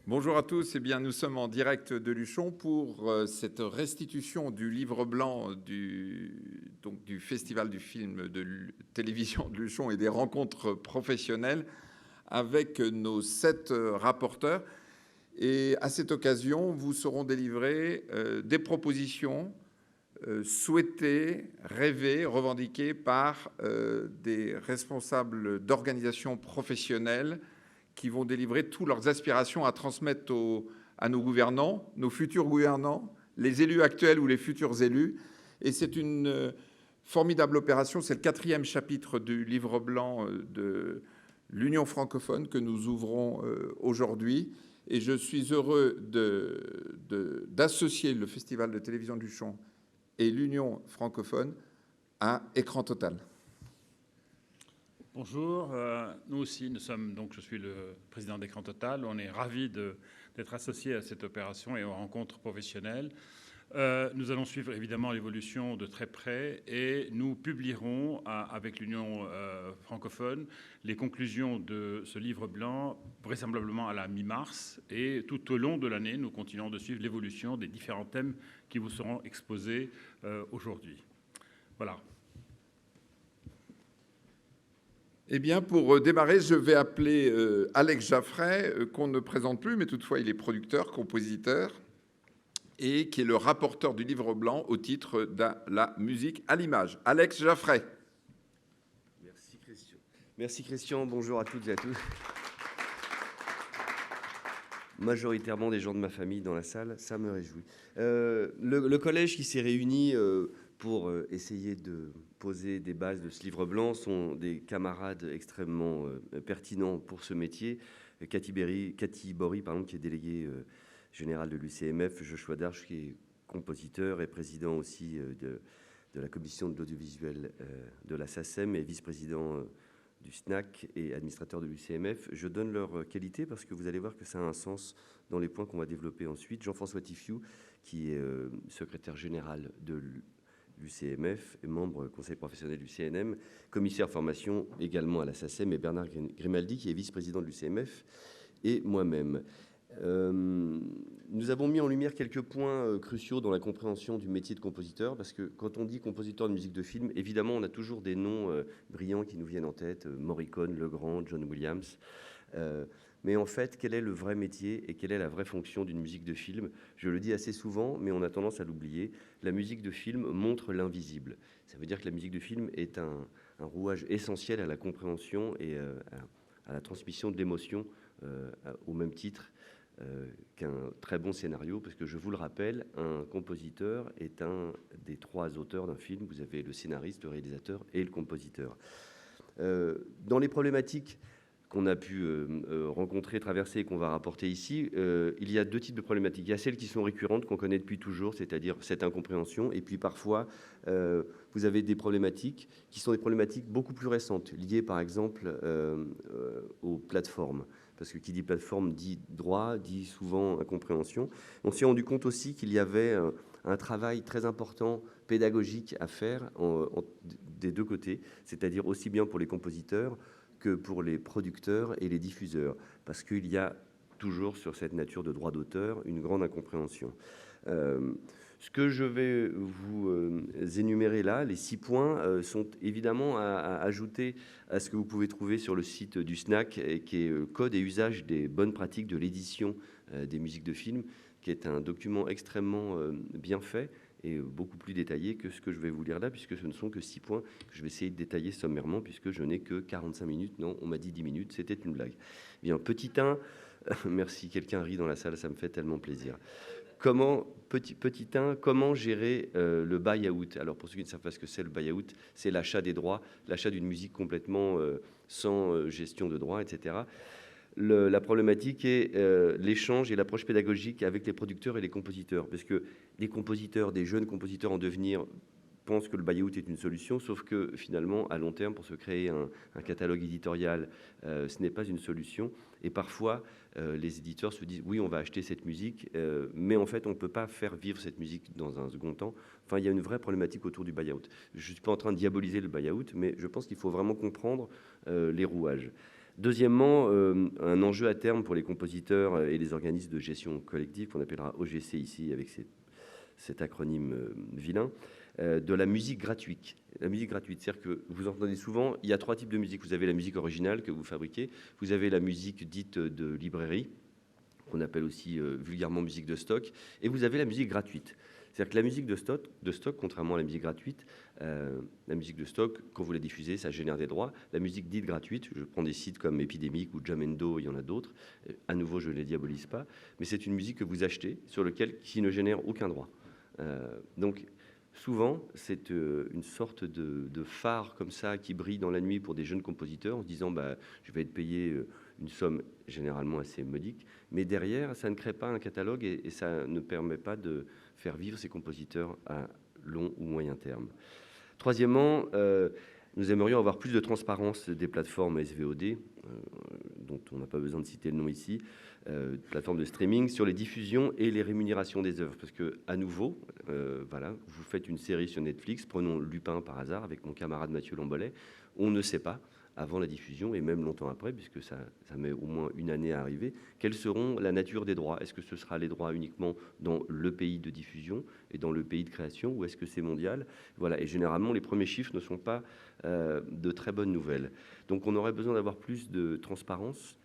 Bonjour à tous. Eh bien, nous sommes en direct de Luchon pour cette restitution du livre blanc du Festival du film de télévision de Luchon et des rencontres professionnelles avec nos 7 rapporteurs. Et à cette occasion, vous seront délivrées des propositions souhaitées, rêvées, revendiquées par des responsables d'organisations professionnelles qui vont délivrer toutes leurs aspirations à transmettre à nos gouvernants, nos futurs gouvernants, les élus actuels ou les futurs élus. Et c'est une formidable opération. C'est le 4e chapitre du livre blanc de l'Union francophone que nous ouvrons aujourd'hui. Et je suis heureux d'associer le Festival de télévision de Luchon et l'Union francophone à Écran Total. Bonjour, nous aussi, je suis le président d'Écran Total. On est ravis d'être associés à cette opération et aux rencontres professionnelles. Nous allons suivre évidemment l'évolution de très près et nous publierons avec l'Union francophone les conclusions de ce livre blanc vraisemblablement à la mi-mars. Et tout au long de l'année, nous continuerons de suivre l'évolution des différents thèmes qui vous seront exposés aujourd'hui. Voilà. Eh bien, pour démarrer, je vais appeler Alex Jaffray, qu'on ne présente plus, mais toutefois il est producteur, compositeur, et qui est le rapporteur du livre blanc au titre de la musique à l'image. Alex Jaffray. Merci Christian. Merci Christian, bonjour à toutes et à tous. Majoritairement des gens de ma famille dans la salle, ça me réjouit. Le collège qui s'est réuni pour essayer de poser des bases de ce livre blanc sont des camarades extrêmement pertinents pour ce métier. Cathy Bory, qui est déléguée générale de l'UCMF, Joshua Darche, qui est compositeur et président aussi de la commission de l'audiovisuel de la SACEM et vice-président du SNAC et administrateur de l'UCMF. Je donne leur qualité parce que vous allez voir que ça a un sens dans les points qu'on va développer ensuite. Jean-François Tiffiou, qui est secrétaire général de l'UCMF et membre conseil professionnel du CNM, commissaire formation également à la SACEM, et Bernard Grimaldi, qui est vice-président de l'UCMF, et moi-même. Nous avons mis en lumière quelques points cruciaux dans la compréhension du métier de compositeur, parce que quand on dit compositeur de musique de film, évidemment, on a toujours des noms brillants qui nous viennent en tête, Morricone, Legrand, John Williams. Mais en fait, quel est le vrai métier et quelle est la vraie fonction d'une musique de film? Je le dis assez souvent, mais on a tendance à l'oublier. La musique de film montre l'invisible. Ça veut dire que la musique de film est un rouage essentiel à la compréhension et à la transmission de l'émotion au même titre qu'un très bon scénario, parce que je vous le rappelle, un compositeur est un des 3 auteurs d'un film. Vous avez le scénariste, le réalisateur et le compositeur. Dans les problématiques qu'on a pu rencontrer, traverser et qu'on va rapporter ici, il y a 2 types de problématiques. Il y a celles qui sont récurrentes, qu'on connaît depuis toujours, c'est-à-dire cette incompréhension, et puis parfois, vous avez des problématiques qui sont des problématiques beaucoup plus récentes, liées par exemple aux plateformes. Parce que qui dit plateforme dit droit, dit souvent incompréhension. On s'est rendu compte aussi qu'il y avait un travail très important pédagogique à faire des 2 côtés, c'est-à-dire aussi bien pour les compositeurs que pour les producteurs et les diffuseurs, parce qu'il y a toujours sur cette nature de droit d'auteur une grande incompréhension. Ce que je vais vous énumérer là, les 6 points, sont évidemment à ajouter à ce que vous pouvez trouver sur le site du SNAC, qui est Code et usage des bonnes pratiques de l'édition des musiques de film, qui est un document extrêmement bien fait et beaucoup plus détaillé que ce que je vais vous lire là, puisque ce ne sont que 6 points que je vais essayer de détailler sommairement, puisque je n'ai que 45 minutes. Non, on m'a dit 10 minutes, c'était une blague. Bien, petit 1, merci, quelqu'un rit dans la salle, ça me fait tellement plaisir. Petit 1, comment gérer le buy-out? Alors, pour ceux qui ne savent pas ce que c'est le buy-out, c'est l'achat des droits, l'achat d'une musique complètement sans gestion de droits, etc. La problématique est l'échange et l'approche pédagogique avec les producteurs et les compositeurs, parce que les compositeurs, des jeunes compositeurs en devenir, pensent que le buy-out est une solution, sauf que finalement, à long terme, pour se créer un catalogue éditorial, ce n'est pas une solution. Et parfois, les éditeurs se disent « oui, on va acheter cette musique, mais en fait, on ne peut pas faire vivre cette musique dans un second temps ». Enfin, il y a une vraie problématique autour du buy-out. Je ne suis pas en train de diaboliser le buy-out, mais je pense qu'il faut vraiment comprendre les rouages. Deuxièmement, un enjeu à terme pour les compositeurs et les organismes de gestion collective, qu'on appellera OGC ici, avec cet acronyme vilain, de la musique gratuite. La musique gratuite, c'est-à-dire que vous entendez souvent, il y a 3 types de musique. Vous avez la musique originale que vous fabriquez, vous avez la musique dite de librairie, qu'on appelle aussi vulgairement musique de stock, et vous avez la musique gratuite. C'est-à-dire que la musique de stock, contrairement à la musique gratuite, la musique de stock, quand vous la diffusez, ça génère des droits. La musique dite gratuite, je prends des sites comme Epidemic ou Jamendo, il y en a d'autres. À nouveau, je ne les diabolise pas, mais c'est une musique que vous achetez, qui ne génère aucun droit. Donc, souvent, c'est une sorte de phare comme ça qui brille dans la nuit pour des jeunes compositeurs en se disant je vais être payé une somme généralement assez modique, mais derrière, ça ne crée pas un catalogue et ça ne permet pas de faire vivre ces compositeurs à long ou moyen terme. Troisièmement, nous aimerions avoir plus de transparence des plateformes SVOD, dont on n'a pas besoin de citer le nom ici, plateformes de streaming, sur les diffusions et les rémunérations des œuvres. Parce que, à nouveau, voilà, vous faites une série sur Netflix, prenons Lupin par hasard, avec mon camarade Mathieu Lambolet, on ne sait pas, avant la diffusion, et même longtemps après, puisque ça met au moins une année à arriver, quelles seront la nature des droits. Est-ce que ce sera les droits uniquement dans le pays de diffusion et dans le pays de création, ou est-ce que c'est mondial? Voilà, et généralement, les premiers chiffres ne sont pas de très bonnes nouvelles. Donc on aurait besoin d'avoir plus de transparence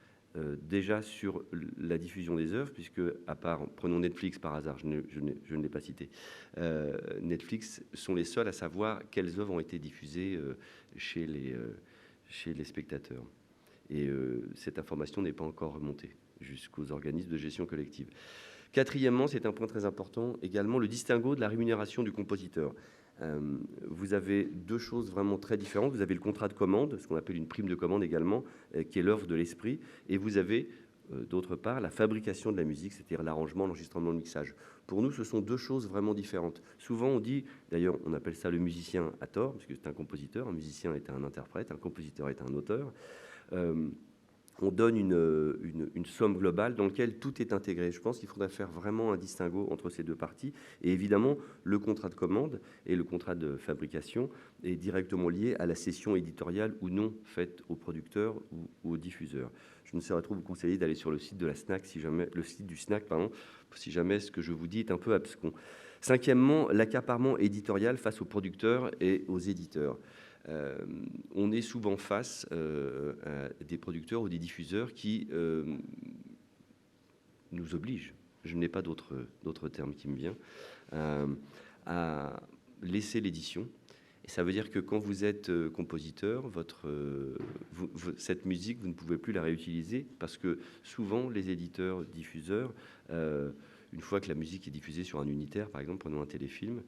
déjà sur la diffusion des œuvres, puisque, à part, prenons Netflix par hasard, je ne l'ai pas cité, Netflix sont les seuls à savoir quelles œuvres ont été diffusées chez les spectateurs. Et cette information n'est pas encore remontée jusqu'aux organismes de gestion collective. Quatrièmement, c'est un point très important également, le distinguo de la rémunération du compositeur. Vous avez 2 choses vraiment très différentes. Vous avez le contrat de commande, ce qu'on appelle une prime de commande également, qui est l'œuvre de l'esprit, et vous avez d'autre part la fabrication de la musique, c'est-à-dire l'arrangement, l'enregistrement, le mixage. Pour nous, ce sont 2 choses vraiment différentes. Souvent, on dit, d'ailleurs, on appelle ça le musicien à tort, parce que c'est un compositeur, un musicien est un interprète, un compositeur est un auteur. On donne une somme globale dans laquelle tout est intégré. Je pense qu'il faudrait faire vraiment un distinguo entre ces 2 parties. Et évidemment, le contrat de commande et le contrat de fabrication est directement lié à la cession éditoriale ou non faite au producteur ou au diffuseur. Je ne saurais trop vous conseiller d'aller sur le site de la SNAC, le site du SNAC, si jamais ce que je vous dis est un peu abscon. Cinquièmement, l'accaparement éditorial face aux producteurs et aux éditeurs. On est souvent face à des producteurs ou des diffuseurs qui nous obligent, je n'ai pas d'autre terme qui me vient, à laisser l'édition. Et ça veut dire que quand vous êtes compositeur, cette musique, vous ne pouvez plus la réutiliser parce que souvent les éditeurs, diffuseurs, une fois que la musique est diffusée sur un unitaire, par exemple, prenons un téléfilm,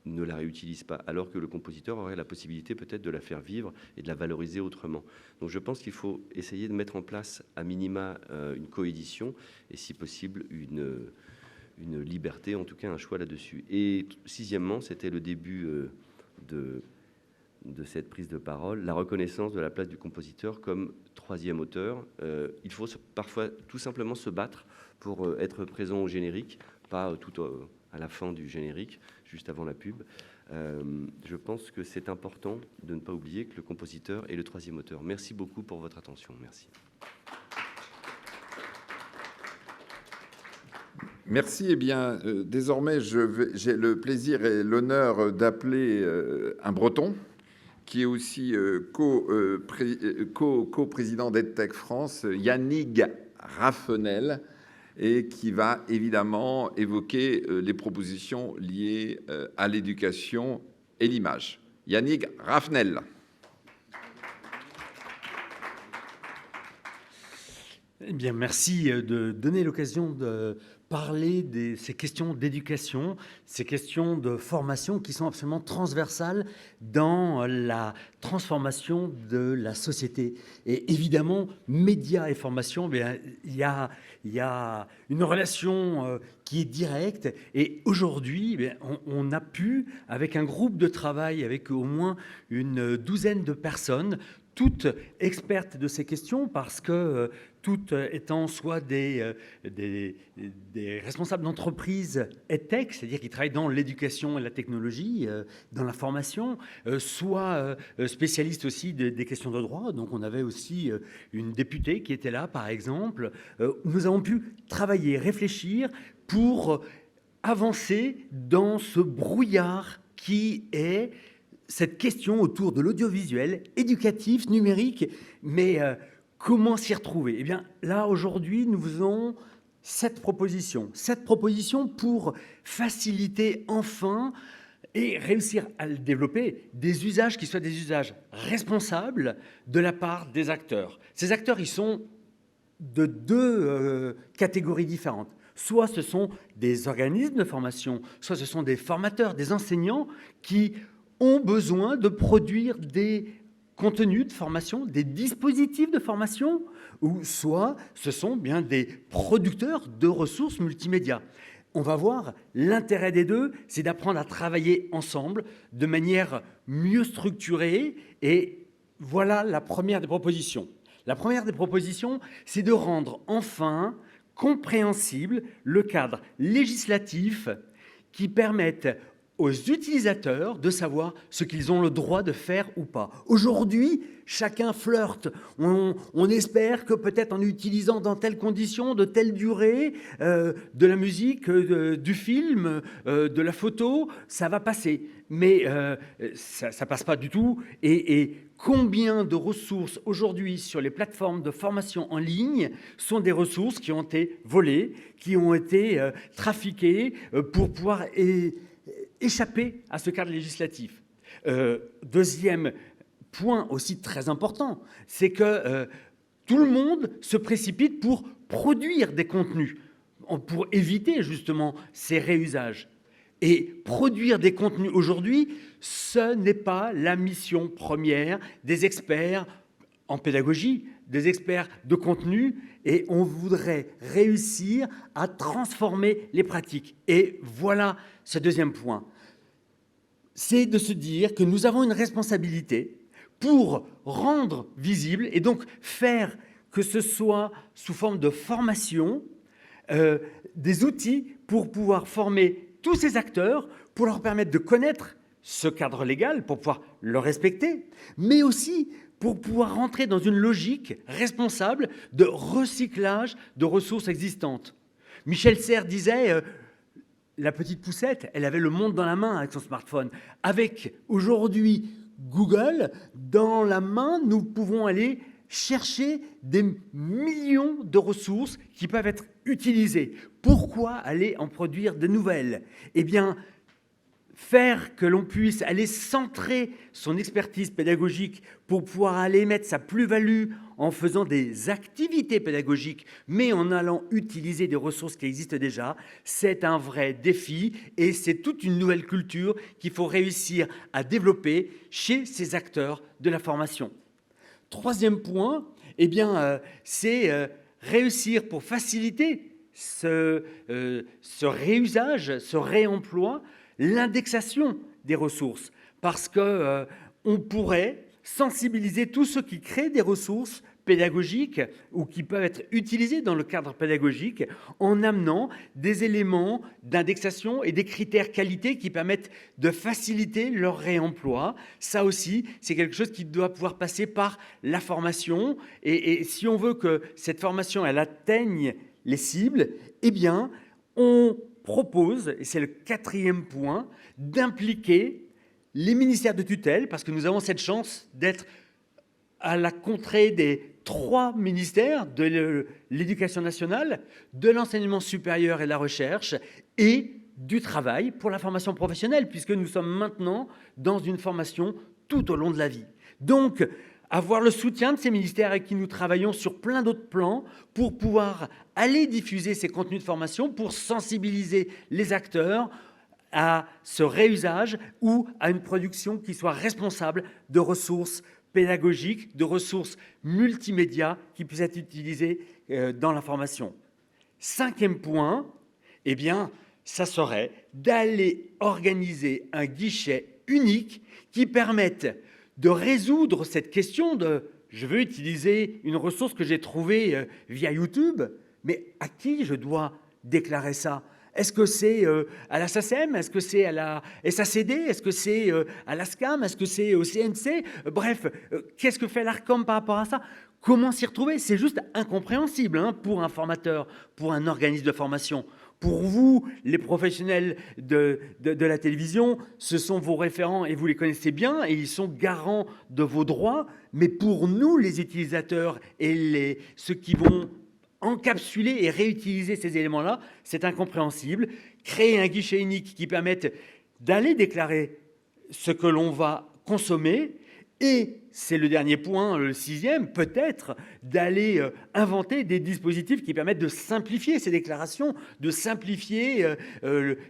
ne la réutilise pas, alors que le compositeur aurait la possibilité peut-être de la faire vivre et de la valoriser autrement. Donc je pense qu'il faut essayer de mettre en place à minima une coédition et si possible une liberté, en tout cas un choix là-dessus. Et sixièmement, c'était le début de cette prise de parole, la reconnaissance de la place du compositeur comme 3e auteur. Il faut parfois tout simplement se battre pour être présent au générique, pas tout à la fin du générique, juste avant la pub. Je pense que c'est important de ne pas oublier que le compositeur est le 3e auteur. Merci beaucoup pour votre attention. Merci. Merci. Eh bien, désormais, j'ai le plaisir et l'honneur d'appeler un Breton, qui est aussi co-président d'EdTech France, Yannick Raffenel, et qui va évidemment évoquer les propositions liées à l'éducation et l'image. Yannick Raffenel. Eh bien, merci de donner l'occasion de parler de ces questions d'éducation, ces questions de formation qui sont absolument transversales dans la transformation de la société. Et évidemment, médias et formation, il y a une relation qui est directe. Et aujourd'hui, on a pu, avec un groupe de travail, avec au moins une douzaine de personnes, toutes expertes de ces questions parce que toutes étant soit des responsables d'entreprises EdTech, c'est-à-dire qui travaillent dans l'éducation et la technologie, dans la formation, soit spécialistes aussi des questions de droit. Donc on avait aussi une députée qui était là, par exemple. Nous avons pu travailler, réfléchir pour avancer dans ce brouillard qui est cette question autour de l'audiovisuel, éducatif, numérique, mais comment s'y retrouver? Eh bien, là, aujourd'hui, nous faisons 7 propositions. 7 propositions pour faciliter enfin et réussir à le développer, des usages qui soient des usages responsables de la part des acteurs. Ces acteurs, ils sont de 2 catégories différentes. Soit ce sont des organismes de formation, soit ce sont des formateurs, des enseignants qui ont besoin de produire des contenus de formation, des dispositifs de formation, ou soit ce sont bien des producteurs de ressources multimédia. On va voir, l'intérêt des deux, c'est d'apprendre à travailler ensemble de manière mieux structurée, et voilà la première des propositions. La première des propositions, c'est de rendre enfin compréhensible le cadre législatif qui permette aux utilisateurs de savoir ce qu'ils ont le droit de faire ou pas. Aujourd'hui, chacun flirte. On espère que peut-être en utilisant dans telles conditions, de telle durée, de la musique, du film, de la photo, ça va passer. Mais ça ne passe pas du tout. Et combien de ressources aujourd'hui sur les plateformes de formation en ligne sont des ressources qui ont été volées, qui ont été trafiquées pour pouvoir échapper à ce cadre législatif. Deuxième point aussi très important, c'est que tout le monde se précipite pour produire des contenus, pour éviter justement ces réusages. Et produire des contenus aujourd'hui, ce n'est pas la mission première des experts en pédagogie, des experts de contenu, et on voudrait réussir à transformer les pratiques. Et voilà ce deuxième point. C'est de se dire que nous avons une responsabilité pour rendre visible et donc faire que ce soit sous forme de formation des outils pour pouvoir former tous ces acteurs, pour leur permettre de connaître ce cadre légal, pour pouvoir le respecter, mais aussi pour pouvoir rentrer dans une logique responsable de recyclage de ressources existantes. Michel Serres disait la petite poussette, elle avait le monde dans la main avec son smartphone. Avec aujourd'hui Google dans la main, nous pouvons aller chercher des millions de ressources qui peuvent être utilisées. Pourquoi aller en produire de nouvelles? Eh bien, faire que l'on puisse aller centrer son expertise pédagogique pour pouvoir aller mettre sa plus-value en faisant des activités pédagogiques, mais en allant utiliser des ressources qui existent déjà, c'est un vrai défi et c'est toute une nouvelle culture qu'il faut réussir à développer chez ces acteurs de la formation. Troisième point, eh bien, c'est réussir pour faciliter ce réusage, ce réemploi, l'indexation des ressources, parce qu'on pourrait sensibiliser tous ceux qui créent des ressources pédagogiques ou qui peuvent être utilisées dans le cadre pédagogique en amenant des éléments d'indexation et des critères qualité qui permettent de faciliter leur réemploi. Ça aussi, c'est quelque chose qui doit pouvoir passer par la formation. Et si on veut que cette formation elle atteigne les cibles, eh bien, on propose, et c'est le quatrième point, d'impliquer les ministères de tutelle, parce que nous avons cette chance d'être à la contrée des 3 ministères de l'éducation nationale, de l'enseignement supérieur et de la recherche, et du travail pour la formation professionnelle, puisque nous sommes maintenant dans une formation tout au long de la vie. Donc, avoir le soutien de ces ministères avec qui nous travaillons sur plein d'autres plans pour pouvoir aller diffuser ces contenus de formation, pour sensibiliser les acteurs à ce réusage ou à une production qui soit responsable de ressources pédagogiques, de ressources multimédia qui puissent être utilisées dans la formation. 5e point, eh bien, ça serait d'aller organiser un guichet unique qui permette de résoudre cette question de « je veux utiliser une ressource que j'ai trouvée via YouTube, mais à qui je dois déclarer ça ?» Est-ce que c'est à la SACEM? Est-ce que c'est à la SACD? Est-ce que c'est à la SCAM? Est-ce que c'est au CNC? Bref, qu'est-ce que fait l'ARCOM par rapport à ça? Comment s'y retrouver? C'est juste incompréhensible hein, pour un formateur, pour un organisme de formation. Pour vous, les professionnels de la télévision, ce sont vos référents et vous les connaissez bien et ils sont garants de vos droits. Mais pour nous, les utilisateurs et ceux qui vont encapsuler et réutiliser ces éléments-là, c'est incompréhensible. Créer un guichet unique qui permette d'aller déclarer ce que l'on va consommer et, c'est le dernier point, le 6e, peut-être d'aller inventer des dispositifs qui permettent de simplifier ces déclarations, de simplifier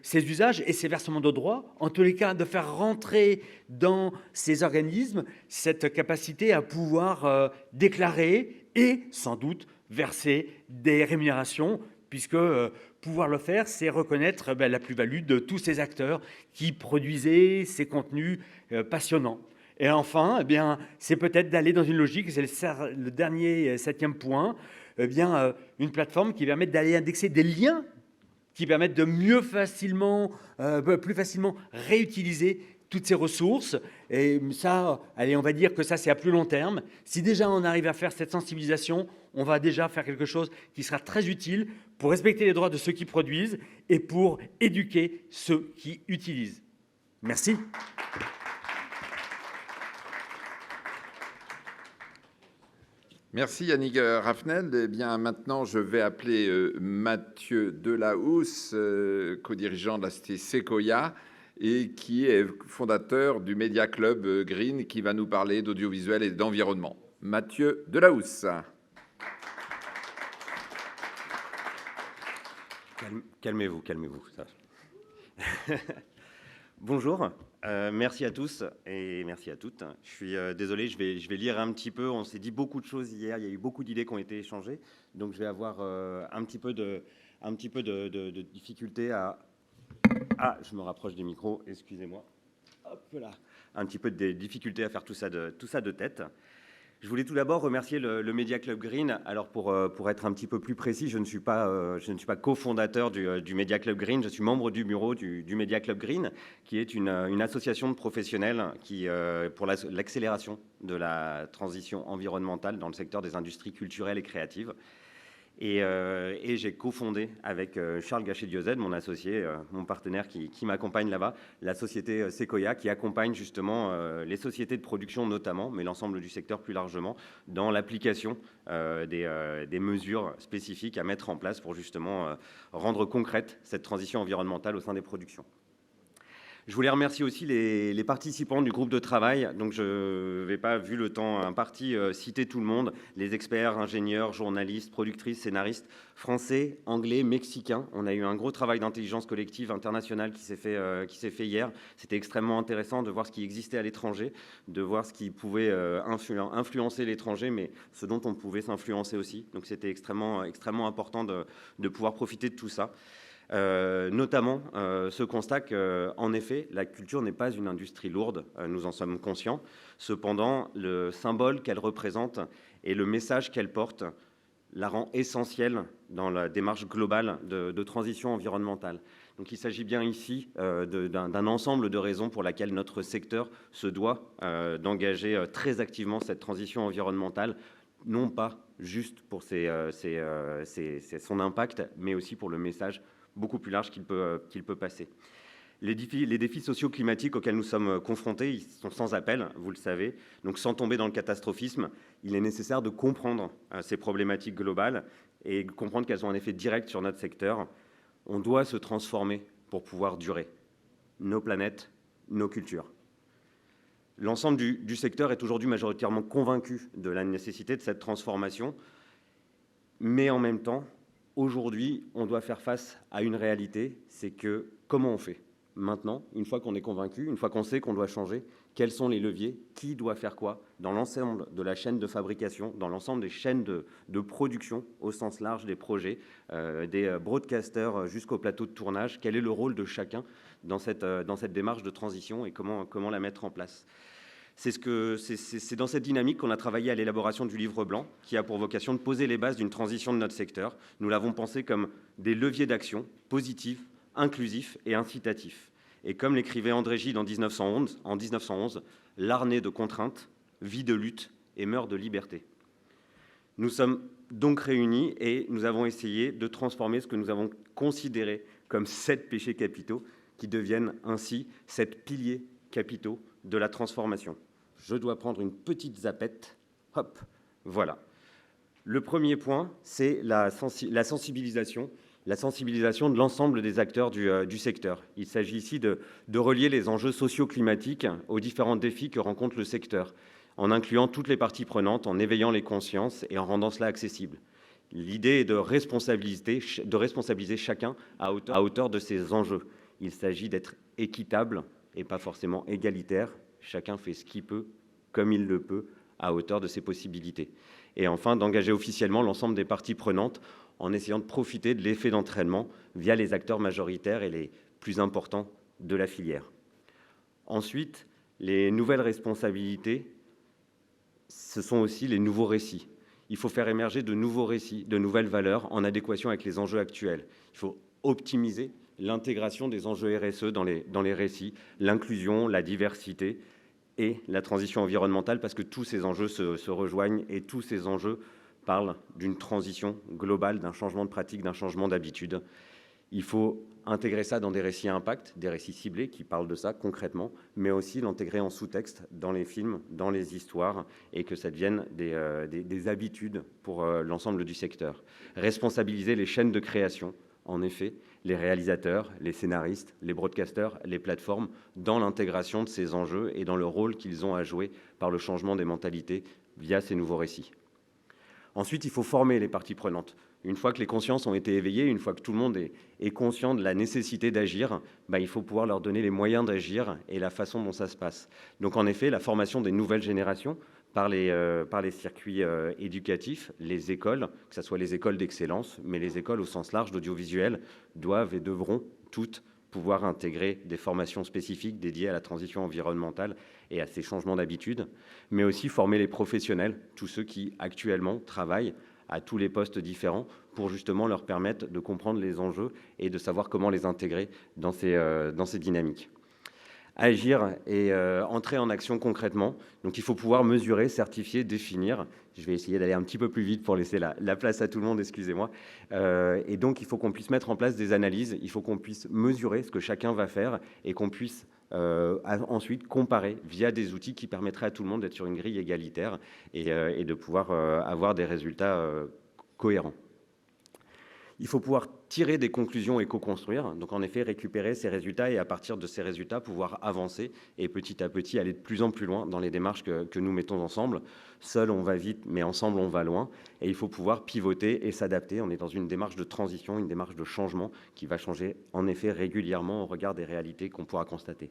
ces usages et ces versements de droits, en tous les cas de faire rentrer dans ces organismes cette capacité à pouvoir déclarer et sans doute verser des rémunérations, puisque pouvoir le faire, c'est reconnaître la plus-value de tous ces acteurs qui produisaient ces contenus passionnants. Et enfin, eh bien, c'est peut-être d'aller dans une logique, c'est le dernier, 7e point, eh bien, une plateforme qui permet d'aller indexer des liens qui permettent de plus facilement réutiliser toutes ces ressources. Et ça, allez, on va dire que ça, c'est à plus long terme. Si déjà on arrive à faire cette sensibilisation, on va déjà faire quelque chose qui sera très utile pour respecter les droits de ceux qui produisent et pour éduquer ceux qui utilisent. Merci. Merci Yannick Raffnel. Eh bien, maintenant, je vais appeler Mathieu Delahousse, co-dirigeant de la société Sequoia et qui est fondateur du Media Club Green, qui va nous parler d'audiovisuel et d'environnement. Mathieu Delahousse. Calmez-vous. Bonjour, merci à tous et merci à toutes. Je suis désolé, je vais lire un petit peu. On s'est dit beaucoup de choses hier, il y a eu beaucoup d'idées qui ont été échangées, donc je vais avoir un petit peu de difficulté à... Ah, je me rapproche du micro, excusez-moi. Hop là, un petit peu de difficulté à faire tout ça de tête. Je voulais tout d'abord remercier le Media Club Green. Alors pour être un petit peu plus précis, je ne suis pas cofondateur du Media Club Green. Je suis membre du bureau du Media Club Green, qui est une association de professionnels qui pour l'accélération de la transition environnementale dans le secteur des industries culturelles et créatives. Et j'ai cofondé avec Charles Gachet-Diozède, mon associé, mon partenaire qui m'accompagne là-bas, la société Sequoia, qui accompagne justement les sociétés de production notamment, mais l'ensemble du secteur plus largement, dans l'application des mesures spécifiques à mettre en place pour justement rendre concrète cette transition environnementale au sein des productions. Je voulais remercier aussi les participants du groupe de travail. Donc, je ne vais pas, vu le temps imparti, citer tout le monde, les experts, ingénieurs, journalistes, productrices, scénaristes, français, anglais, mexicains. On a eu un gros travail d'intelligence collective internationale qui s'est fait hier. C'était extrêmement intéressant de voir ce qui existait à l'étranger, de voir ce qui pouvait influencer l'étranger, mais ce dont on pouvait s'influencer aussi. Donc, c'était extrêmement important de pouvoir profiter de tout ça. Notamment ce constat qu'en effet, la culture n'est pas une industrie lourde, nous en sommes conscients. Cependant, le symbole qu'elle représente et le message qu'elle porte la rend essentielle dans la démarche globale de transition environnementale. Donc il s'agit bien ici d'un ensemble de raisons pour lesquelles notre secteur se doit d'engager très activement cette transition environnementale, non pas juste pour son impact, mais aussi pour le message beaucoup plus large qu'il peut passer. Les défis socio-climatiques auxquels nous sommes confrontés, ils sont sans appel, vous le savez. Donc sans tomber dans le catastrophisme, il est nécessaire de comprendre ces problématiques globales et comprendre qu'elles ont un effet direct sur notre secteur. On doit se transformer pour pouvoir durer. Nos planètes, nos cultures. L'ensemble du secteur est aujourd'hui majoritairement convaincu de la nécessité de cette transformation, mais en même temps, aujourd'hui, on doit faire face à une réalité, c'est que comment on fait maintenant, une fois qu'on est convaincu, une fois qu'on sait qu'on doit changer, quels sont les leviers, qui doit faire quoi dans l'ensemble de la chaîne de fabrication, dans l'ensemble des chaînes de production au sens large des projets, des broadcasters jusqu'au plateau de tournage, quel est le rôle de chacun dans cette démarche de transition et comment la mettre en place. C'est dans cette dynamique qu'on a travaillé à l'élaboration du livre blanc, qui a pour vocation de poser les bases d'une transition de notre secteur. Nous l'avons pensé comme des leviers d'action positifs, inclusifs et incitatifs. Et comme l'écrivait André Gide en 1911, l'art naît de contraintes, vit de lutte et meurt de liberté. Nous sommes donc réunis et nous avons essayé de transformer ce que nous avons considéré comme 7 péchés capitaux qui deviennent ainsi 7 piliers capitaux de la transformation. Je dois prendre une petite zappette. Hop, voilà. Le premier point, c'est la sensibilisation de l'ensemble des acteurs du secteur. Il s'agit ici de relier les enjeux socio-climatiques aux différents défis que rencontre le secteur, en incluant toutes les parties prenantes, en éveillant les consciences et en rendant cela accessible. L'idée est de responsabiliser chacun à hauteur de ces enjeux. Il s'agit d'être équitable et pas forcément égalitaire. Chacun fait ce qu'il peut, comme il le peut, à hauteur de ses possibilités. Et enfin, d'engager officiellement l'ensemble des parties prenantes en essayant de profiter de l'effet d'entraînement via les acteurs majoritaires et les plus importants de la filière. Ensuite, les nouvelles responsabilités, ce sont aussi les nouveaux récits. Il faut faire émerger de nouveaux récits, de nouvelles valeurs en adéquation avec les enjeux actuels. Il faut optimiser l'intégration des enjeux RSE dans les récits, l'inclusion, la diversité et la transition environnementale, parce que tous ces enjeux se rejoignent et tous ces enjeux parlent d'une transition globale, d'un changement de pratique, d'un changement d'habitude. Il faut intégrer ça dans des récits à impact, des récits ciblés qui parlent de ça concrètement, mais aussi l'intégrer en sous-texte dans les films, dans les histoires, et que ça devienne des habitudes pour l'ensemble du secteur. Responsabiliser les chaînes de création, en effet, les réalisateurs, les scénaristes, les broadcasters, les plateformes, dans l'intégration de ces enjeux et dans le rôle qu'ils ont à jouer par le changement des mentalités via ces nouveaux récits. Ensuite, il faut former les parties prenantes. Une fois que les consciences ont été éveillées, une fois que tout le monde est conscient de la nécessité d'agir, il faut pouvoir leur donner les moyens d'agir et la façon dont ça se passe. Donc en effet, la formation des nouvelles générations par les circuits éducatifs, les écoles, que ce soit les écoles d'excellence, mais les écoles au sens large d'audiovisuel, doivent et devront toutes pouvoir intégrer des formations spécifiques dédiées à la transition environnementale et à ces changements d'habitude, mais aussi former les professionnels, tous ceux qui actuellement travaillent à tous les postes différents, pour justement leur permettre de comprendre les enjeux et de savoir comment les intégrer dans ces dynamiques. Agir et entrer en action concrètement. Donc il faut pouvoir mesurer, certifier, définir. Je vais essayer d'aller un petit peu plus vite pour laisser la place à tout le monde, excusez-moi. Et donc il faut qu'on puisse mettre en place des analyses, il faut qu'on puisse mesurer ce que chacun va faire et qu'on puisse ensuite comparer via des outils qui permettraient à tout le monde d'être sur une grille égalitaire et de pouvoir avoir des résultats cohérents. Il faut pouvoir tirer des conclusions et co-construire, donc en effet récupérer ces résultats et à partir de ces résultats pouvoir avancer et petit à petit aller de plus en plus loin dans les démarches que nous mettons ensemble. Seul on va vite, mais ensemble on va loin et il faut pouvoir pivoter et s'adapter. On est dans une démarche de transition, une démarche de changement qui va changer en effet régulièrement au regard des réalités qu'on pourra constater.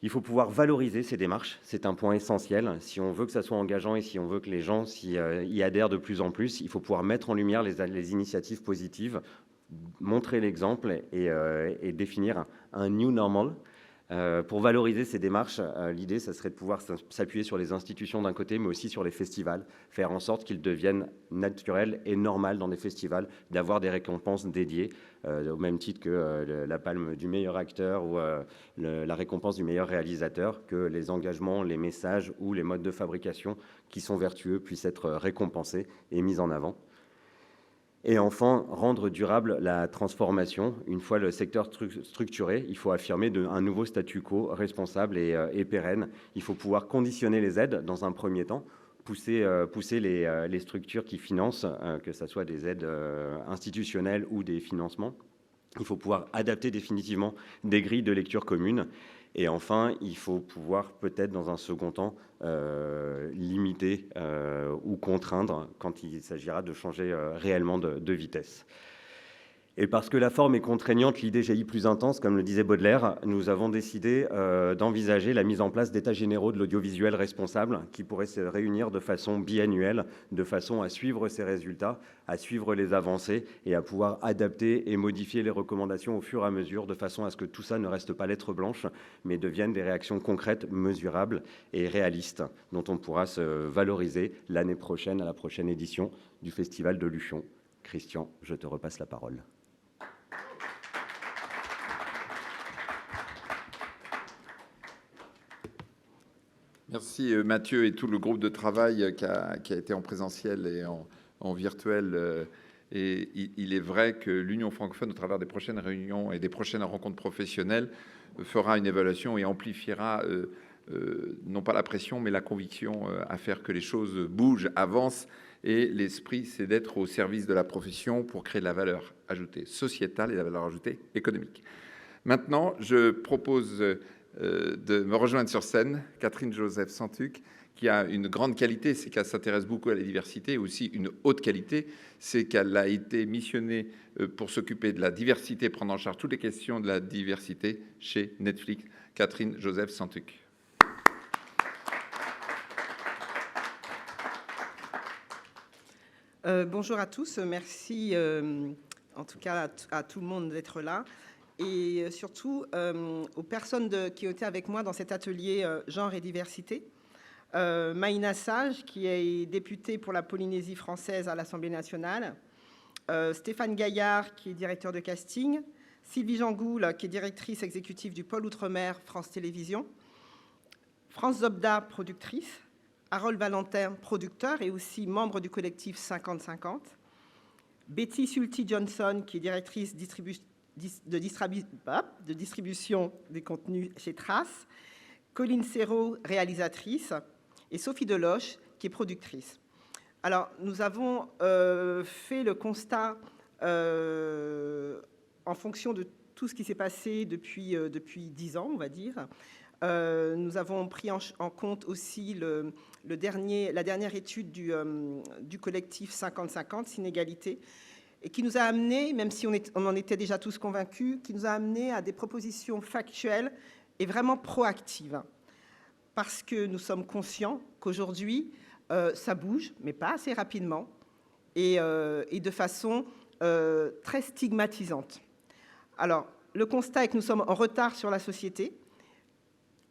Il faut pouvoir valoriser ces démarches, c'est un point essentiel. Si on veut que ça soit engageant et si on veut que les gens y adhèrent de plus en plus, il faut pouvoir mettre en lumière les initiatives positives, montrer l'exemple et définir un new normal. Pour valoriser ces démarches, l'idée, ça serait de pouvoir s'appuyer sur les institutions d'un côté, mais aussi sur les festivals, faire en sorte qu'ils deviennent naturels et normaux dans les festivals, d'avoir des récompenses dédiées, au même titre que la palme du meilleur acteur ou la récompense du meilleur réalisateur, que les engagements, les messages ou les modes de fabrication qui sont vertueux puissent être récompensés et mis en avant. Et enfin, rendre durable la transformation. Une fois le secteur structuré, il faut affirmer un nouveau statu quo responsable et pérenne. Il faut pouvoir conditionner les aides dans un premier temps, pousser les structures qui financent, que ce soit des aides institutionnelles ou des financements. Il faut pouvoir adapter définitivement des grilles de lecture communes. Et enfin, il faut pouvoir peut-être dans un second temps limiter ou contraindre quand il s'agira de changer réellement de vitesse. Et parce que la forme est contraignante, l'idée jaillit plus intense, comme le disait Baudelaire, nous avons décidé d'envisager la mise en place d'états généraux de l'audiovisuel responsable qui pourraient se réunir de façon biannuelle, de façon à suivre ces résultats, à suivre les avancées et à pouvoir adapter et modifier les recommandations au fur et à mesure, de façon à ce que tout ça ne reste pas lettre blanche, mais devienne des réactions concrètes, mesurables et réalistes, dont on pourra se valoriser l'année prochaine à la prochaine édition du Festival de Luchon. Christian, je te repasse la parole. Merci Mathieu et tout le groupe de travail qui a été en présentiel et en virtuel. Et il est vrai que l'Union francophone, au travers des prochaines réunions et des prochaines rencontres professionnelles, fera une évaluation et amplifiera non pas la pression, mais la conviction à faire que les choses bougent, avancent. Et l'esprit, c'est d'être au service de la profession pour créer de la valeur ajoutée sociétale et de la valeur ajoutée économique. Maintenant, je propose de me rejoindre sur scène, Catherine Joseph-Santuc, qui a une grande qualité, c'est qu'elle s'intéresse beaucoup à la diversité, et aussi une haute qualité, c'est qu'elle a été missionnée pour s'occuper de la diversité, prendre en charge toutes les questions de la diversité chez Netflix. Catherine Joseph-Santuc. Bonjour à tous, merci en tout cas à tout le monde d'être là. Et surtout aux personnes qui ont été avec moi dans cet atelier genre et diversité. Maïna Sage, qui est députée pour la Polynésie française à l'Assemblée nationale. Stéphane Gaillard, qui est directeur de casting. Sylvie Jangoul, qui est directrice exécutive du pôle Outre-mer France Télévisions. France Zobda, productrice. Harold Valentin, producteur et aussi membre du collectif 50-50. Betty Sulty-Johnson, qui est directrice de distribution des contenus chez Trace, Colline Serrault, réalisatrice, et Sophie Deloche, qui est productrice. Alors, nous avons fait le constat en fonction de tout ce qui s'est passé depuis 10 ans, on va dire. Nous avons pris en compte aussi la dernière étude du collectif 50-50, Synégalité, et qui nous a amené, même si on en était déjà tous convaincus, qui nous a amené à des propositions factuelles et vraiment proactives. Parce que nous sommes conscients qu'aujourd'hui, ça bouge, mais pas assez rapidement, et de façon très stigmatisante. Alors, le constat est que nous sommes en retard sur la société,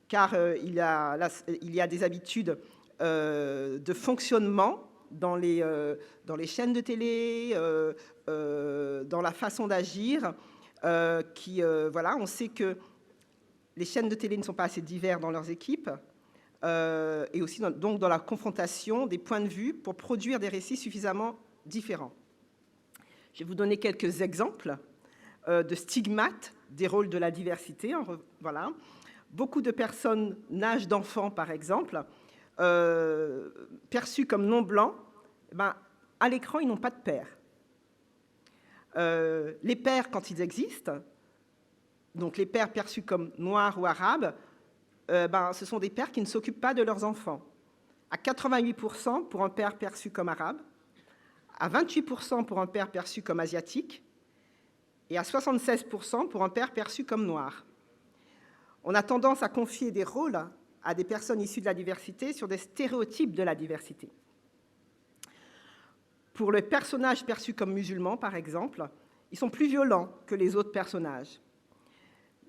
car il y a des habitudes de fonctionnement dans les chaînes de télé, dans la façon d'agir, on sait que les chaînes de télé ne sont pas assez diverses dans leurs équipes, et aussi donc dans la confrontation des points de vue pour produire des récits suffisamment différents. Je vais vous donner quelques exemples de stigmates des rôles de la diversité. Voilà. Beaucoup de personnages d'enfants, par exemple, perçus comme non blancs, à l'écran, ils n'ont pas de père. Les pères, quand ils existent, donc les pères perçus comme noirs ou arabes, ce sont des pères qui ne s'occupent pas de leurs enfants. À 88% pour un père perçu comme arabe, à 28% pour un père perçu comme asiatique, et à 76% pour un père perçu comme noir. On a tendance à confier des rôles à des personnes issues de la diversité sur des stéréotypes de la diversité. Pour les personnages perçus comme musulmans, par exemple, ils sont plus violents que les autres personnages.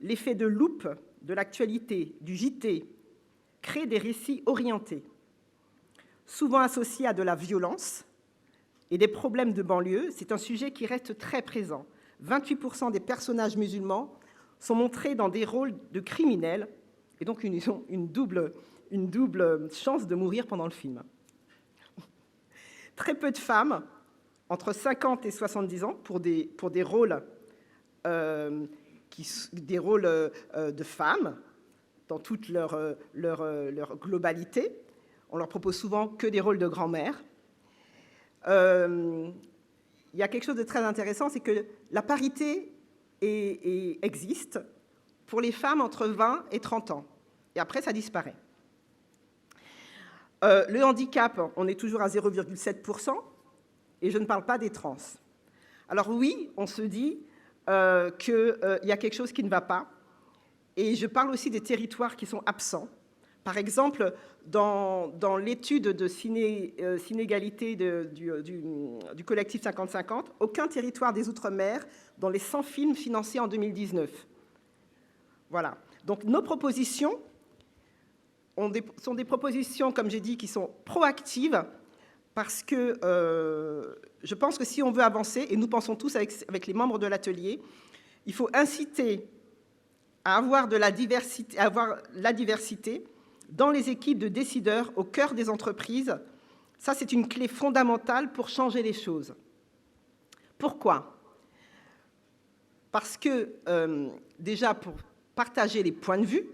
L'effet de loupe de l'actualité, du JT, crée des récits orientés, souvent associés à de la violence et des problèmes de banlieue. C'est un sujet qui reste très présent. 28% des personnages musulmans sont montrés dans des rôles de criminels, et donc ils ont une double chance de mourir pendant le film. Très peu de femmes, entre 50 et 70 ans, pour des rôles, de femmes, dans toute leur globalité. On leur propose souvent que des rôles de grand-mère. Il y a quelque chose de très intéressant, c'est que la parité existe pour les femmes entre 20 et 30 ans. Et après, ça disparaît. Le handicap, on est toujours à 0,7%, et je ne parle pas des trans. Alors oui, on se dit qu'il y a quelque chose qui ne va pas. Et je parle aussi des territoires qui sont absents. Par exemple, dans l'étude de Synégalité du collectif 50-50, aucun territoire des Outre-mer dans les 100 films financés en 2019. Voilà. Donc nos propositions sont des propositions, comme j'ai dit, qui sont proactives, parce que je pense que si on veut avancer, et nous pensons tous avec les membres de l'atelier, il faut inciter à avoir la diversité dans les équipes de décideurs au cœur des entreprises. Ça, c'est une clé fondamentale pour changer les choses. Pourquoi ? Parce que, déjà, pour partager les points de vue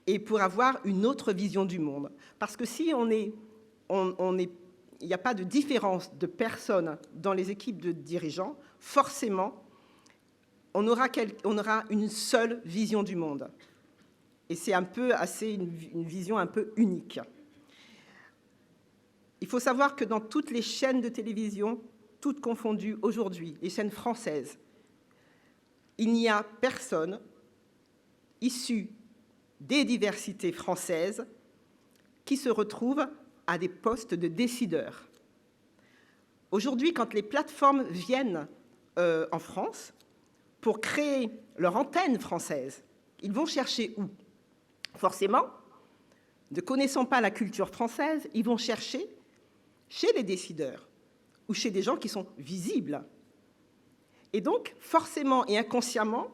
et pour avoir une autre vision du monde. Parce que si il n'y a pas de différence de personnes dans les équipes de dirigeants, forcément, on aura une seule vision du monde. Et c'est une vision un peu unique. Il faut savoir que dans toutes les chaînes de télévision, toutes confondues aujourd'hui, les chaînes françaises, il n'y a personne issu des diversités françaises qui se retrouve à des postes de décideurs. Aujourd'hui, quand les plateformes viennent en France pour créer leur antenne française, ils vont chercher où ? Forcément, ne connaissant pas la culture française, ils vont chercher chez les décideurs ou chez des gens qui sont visibles. Et donc, forcément et inconsciemment,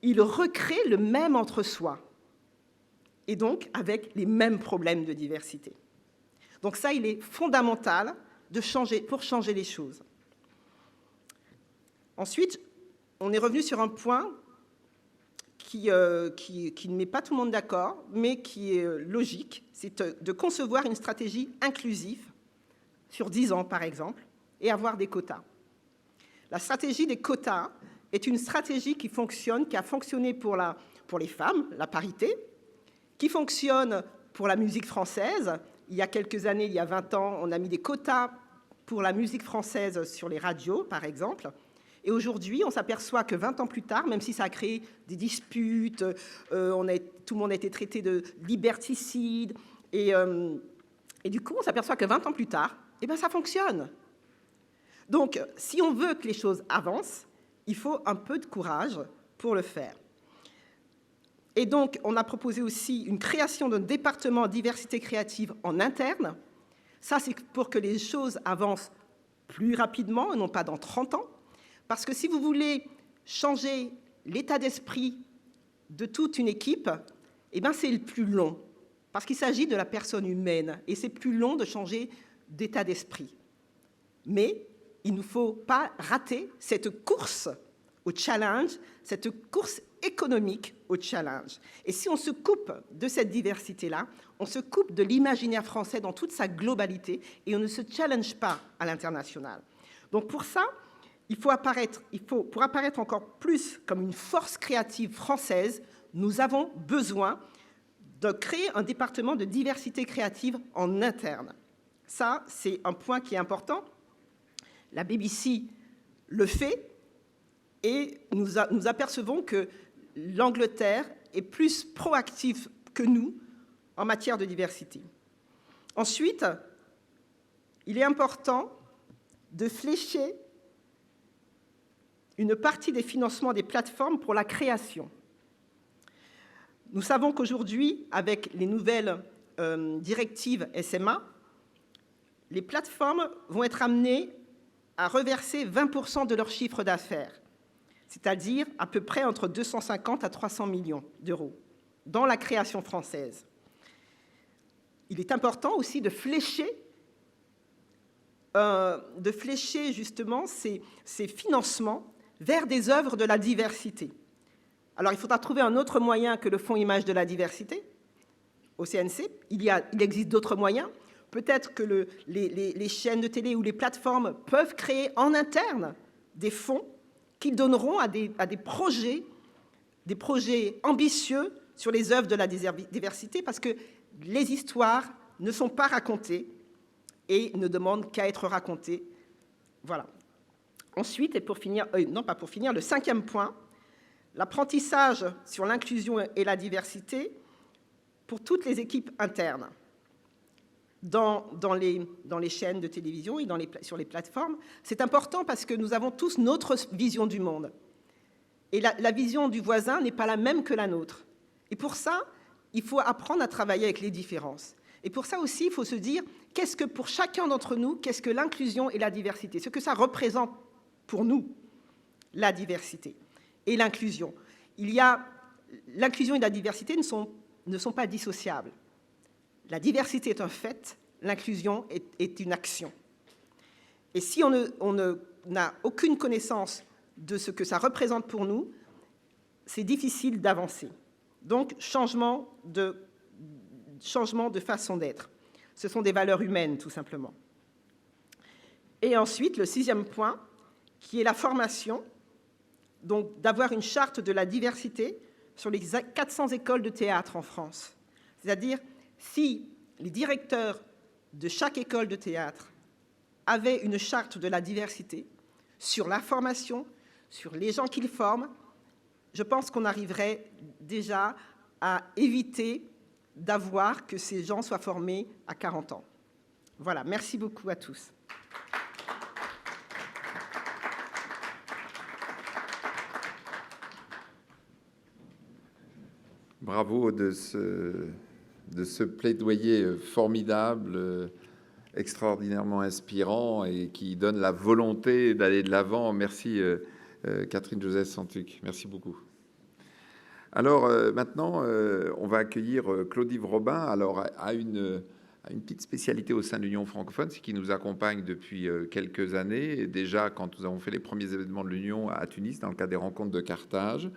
ils recréent le même entre-soi, et donc avec les mêmes problèmes de diversité. Donc ça, il est fondamental pour changer les choses. Ensuite, on est revenu sur un point qui ne met pas tout le monde d'accord, mais qui est logique, c'est de concevoir une stratégie inclusive sur 10 ans, par exemple, et avoir des quotas. La stratégie des quotas est une stratégie qui a fonctionné pour les femmes, la parité, qui fonctionne pour la musique française. Il y a quelques années, il y a 20 ans, on a mis des quotas pour la musique française sur les radios, par exemple. Et aujourd'hui, on s'aperçoit que 20 ans plus tard, même si ça a créé des disputes, tout le monde a été traité de liberticide, et du coup, on s'aperçoit que 20 ans plus tard, ça fonctionne. Donc, si on veut que les choses avancent, il faut un peu de courage pour le faire. Et donc, on a proposé aussi une création d'un département diversité créative en interne. Ça, c'est pour que les choses avancent plus rapidement, et non pas dans 30 ans. Parce que si vous voulez changer l'état d'esprit de toute une équipe, c'est le plus long. Parce qu'il s'agit de la personne humaine, et c'est plus long de changer d'état d'esprit. Mais il ne faut pas rater cette course au challenge, cette course économique au challenge. Et si on se coupe de cette diversité-là, on se coupe de l'imaginaire français dans toute sa globalité, et on ne se challenge pas à l'international. Donc pour ça, pour apparaître encore plus comme une force créative française, nous avons besoin de créer un département de diversité créative en interne. Ça, c'est un point qui est important. La BBC le fait, et nous apercevons que l'Angleterre est plus proactive que nous en matière de diversité. Ensuite, il est important de flécher une partie des financements des plateformes pour la création. Nous savons qu'aujourd'hui, avec les nouvelles directives SMA, les plateformes vont être amenées à reverser 20% de leur chiffre d'affaires, c'est-à-dire à peu près entre 250 à 300 millions d'euros dans la création française. Il est important aussi de flécher justement ces financements vers des œuvres de la diversité. Alors, il faudra trouver un autre moyen que le Fonds Image de la diversité au CNC. Il existe d'autres moyens. Peut-être que les chaînes de télé ou les plateformes peuvent créer en interne des fonds qui donneront à des projets ambitieux sur les œuvres de la diversité, parce que les histoires ne sont pas racontées et ne demandent qu'à être racontées. Voilà. Ensuite, et pour finir, non pas pour finir, le 5e point, l'apprentissage sur l'inclusion et la diversité pour toutes les équipes internes, dans les chaînes de télévision et sur les plateformes. C'est important parce que nous avons tous notre vision du monde. Et la vision du voisin n'est pas la même que la nôtre. Et pour ça, il faut apprendre à travailler avec les différences. Et pour ça aussi, il faut se dire, qu'est-ce que pour chacun d'entre nous, qu'est-ce que l'inclusion et la diversité? Ce que ça représente pour nous, la diversité et l'inclusion. L'inclusion et la diversité ne sont pas dissociables. La diversité est un fait, l'inclusion est une action. Et si on n'a aucune connaissance de ce que ça représente pour nous, c'est difficile d'avancer. Donc, changement de façon d'être. Ce sont des valeurs humaines, tout simplement. Et ensuite, le 6e point, qui est la formation, donc d'avoir une charte de la diversité sur les 400 écoles de théâtre en France. C'est-à-dire, si les directeurs de chaque école de théâtre avaient une charte de la diversité sur la formation, sur les gens qu'ils forment, je pense qu'on arriverait déjà à éviter d'avoir que ces gens soient formés à 40 ans. Voilà, merci beaucoup à tous. Bravo de ce plaidoyer formidable, extraordinairement inspirant et qui donne la volonté d'aller de l'avant. Merci Catherine Joseph Santuc, merci beaucoup. Alors maintenant, on va accueillir Claude-Yves Robin. Alors a une petite spécialité au sein de l'Union francophone, c'est qu'il nous accompagne depuis quelques années. Et déjà, quand nous avons fait les premiers événements de l'Union à Tunis, dans le cadre des rencontres de Carthage,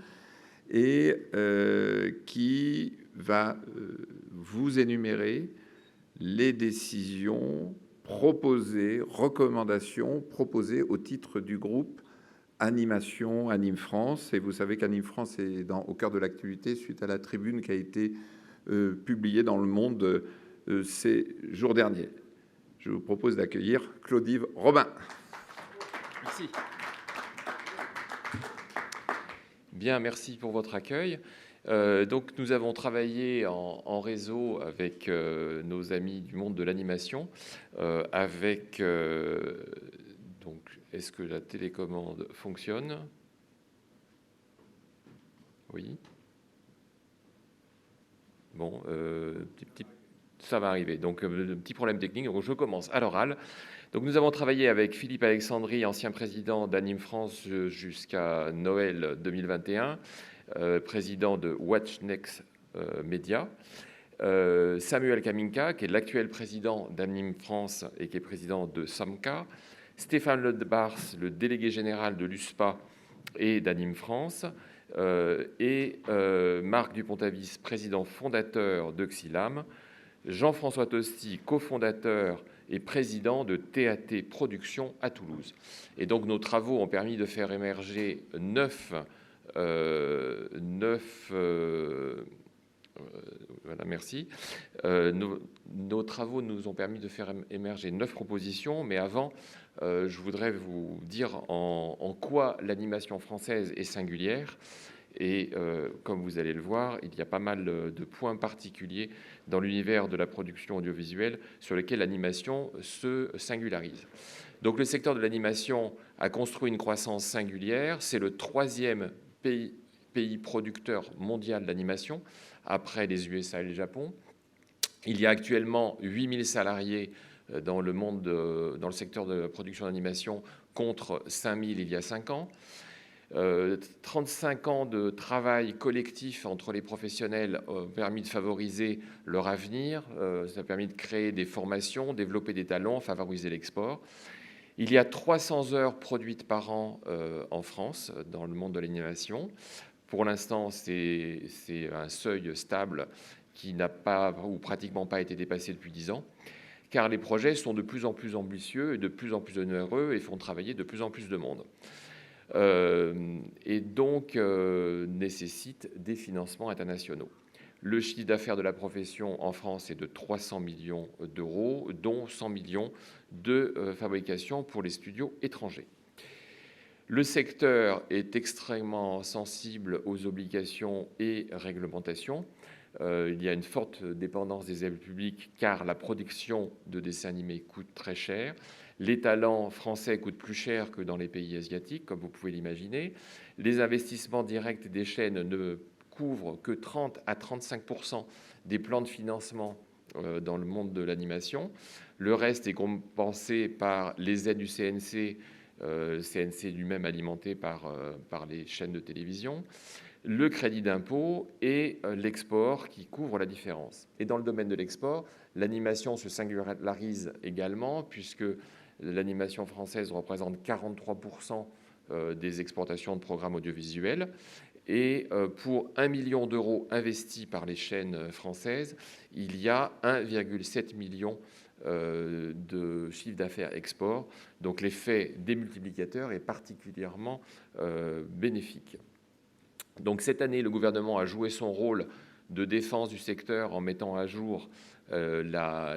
et qui va vous énumérer les décisions proposées, recommandations proposées au titre du groupe Animation, Anime France. Et vous savez qu'Anime France est au cœur de l'actualité suite à la tribune qui a été publiée dans Le Monde ces jours derniers. Je vous propose d'accueillir Claude-Yves Robin. Merci. Bien, merci pour votre accueil. Donc, nous avons travaillé en réseau avec nos amis du monde de l'animation, avec... donc, est-ce que la télécommande fonctionne? Oui. Bon, ça va arriver. Donc, petit problème technique. Donc, je commence à l'oral. Donc, nous avons travaillé avec Philippe Alexandri, ancien président d'Anime France jusqu'à Noël 2021, président de Watch Next Media. Samuel Kaminka, qui est l'actuel président d'Anime France et qui est président de SAMCA. Stéphane Ledbars, le délégué général de l'USPA et d'Anime France. Et Marc Dupont-Avis, président fondateur de Xylam. Jean-François Tosti, cofondateur et président de TAT Productions à Toulouse. Et donc nos travaux ont permis de faire émerger neuf voilà, merci. Nos travaux nous ont permis de faire émerger 9 propositions, mais avant, je voudrais vous dire en quoi l'animation française est singulière. Et comme vous allez le voir, il y a pas mal de points particuliers dans l'univers de la production audiovisuelle sur lesquels l'animation se singularise. Donc le secteur de l'animation a construit une croissance singulière. C'est le 3e pays producteur mondial d'animation, après les USA et le Japon. Il y a actuellement 8000 salariés dans le secteur de la production d'animation contre 5000 il y a 5 ans. 35 ans de travail collectif entre les professionnels ont permis de favoriser leur avenir, ça a permis de créer des formations, développer des talents, favoriser l'export. Il y a 300 heures produites par an en France dans le monde de l'animation. Pour l'instant, c'est un seuil stable qui n'a pas ou pratiquement pas été dépassé depuis 10 ans, car les projets sont de plus en plus ambitieux et de plus en plus onéreux et font travailler de plus en plus de monde. Et donc nécessite des financements internationaux. Le chiffre d'affaires de la profession en France est de 300 millions d'euros, dont 100 millions de fabrication pour les studios étrangers. Le secteur est extrêmement sensible aux obligations et réglementations. Il y a une forte dépendance des aides publiques car la production de dessins animés coûte très cher. Les talents français coûtent plus cher que dans les pays asiatiques, comme vous pouvez l'imaginer. Les investissements directs des chaînes ne couvrent que 30 à 35% des plans de financement dans le monde de l'animation. Le reste est compensé par les aides du CNC, CNC lui-même alimenté par les chaînes de télévision, le crédit d'impôt et l'export qui couvre la différence. Et dans le domaine de l'export, l'animation se singularise également puisque l'animation française représente 43% des exportations de programmes audiovisuels. Et pour 1 million d'euros investis par les chaînes françaises, il y a 1,7 million de chiffre d'affaires export. Donc l'effet démultiplicateur est particulièrement bénéfique. Donc cette année, le gouvernement a joué son rôle de défense du secteur en mettant à jour la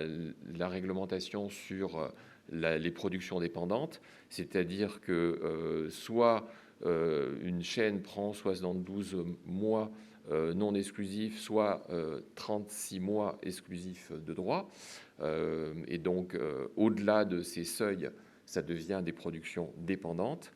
réglementation sur les productions dépendantes, c'est-à-dire que soit une chaîne prend 72 mois non exclusifs, soit 36 mois exclusifs de droit. Et donc, au-delà de ces seuils, ça devient des productions dépendantes.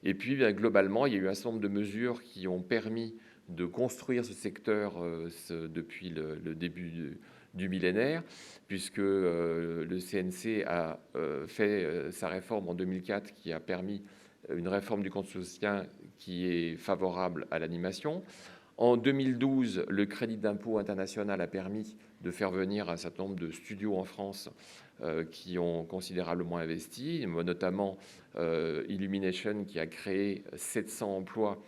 Et puis, bien, globalement, il y a eu un certain nombre de mesures qui ont permis de construire ce secteur depuis le début du millénaire, puisque le CNC a fait sa réforme en 2004 qui a permis une réforme du compte social qui est favorable à l'animation. En 2012, le crédit d'impôt international a permis de faire venir un certain nombre de studios en France qui ont considérablement investi, notamment Illumination qui a créé 700 emplois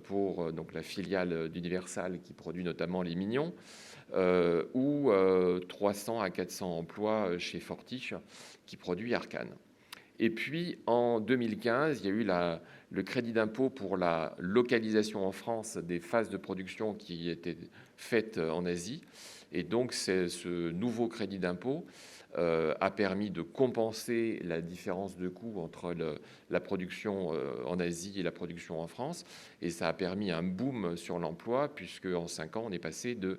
pour donc, la filiale d'Universal qui produit notamment Les Mignons, ou 300 à 400 emplois chez Fortiche qui produit Arcane. Et puis, en 2015, il y a eu le crédit d'impôt pour la localisation en France des phases de production qui étaient faites en Asie. Et donc, ce nouveau crédit d'impôt a permis de compenser la différence de coût entre la production en Asie et la production en France. Et ça a permis un boom sur l'emploi, puisque en 5 ans, on est passé de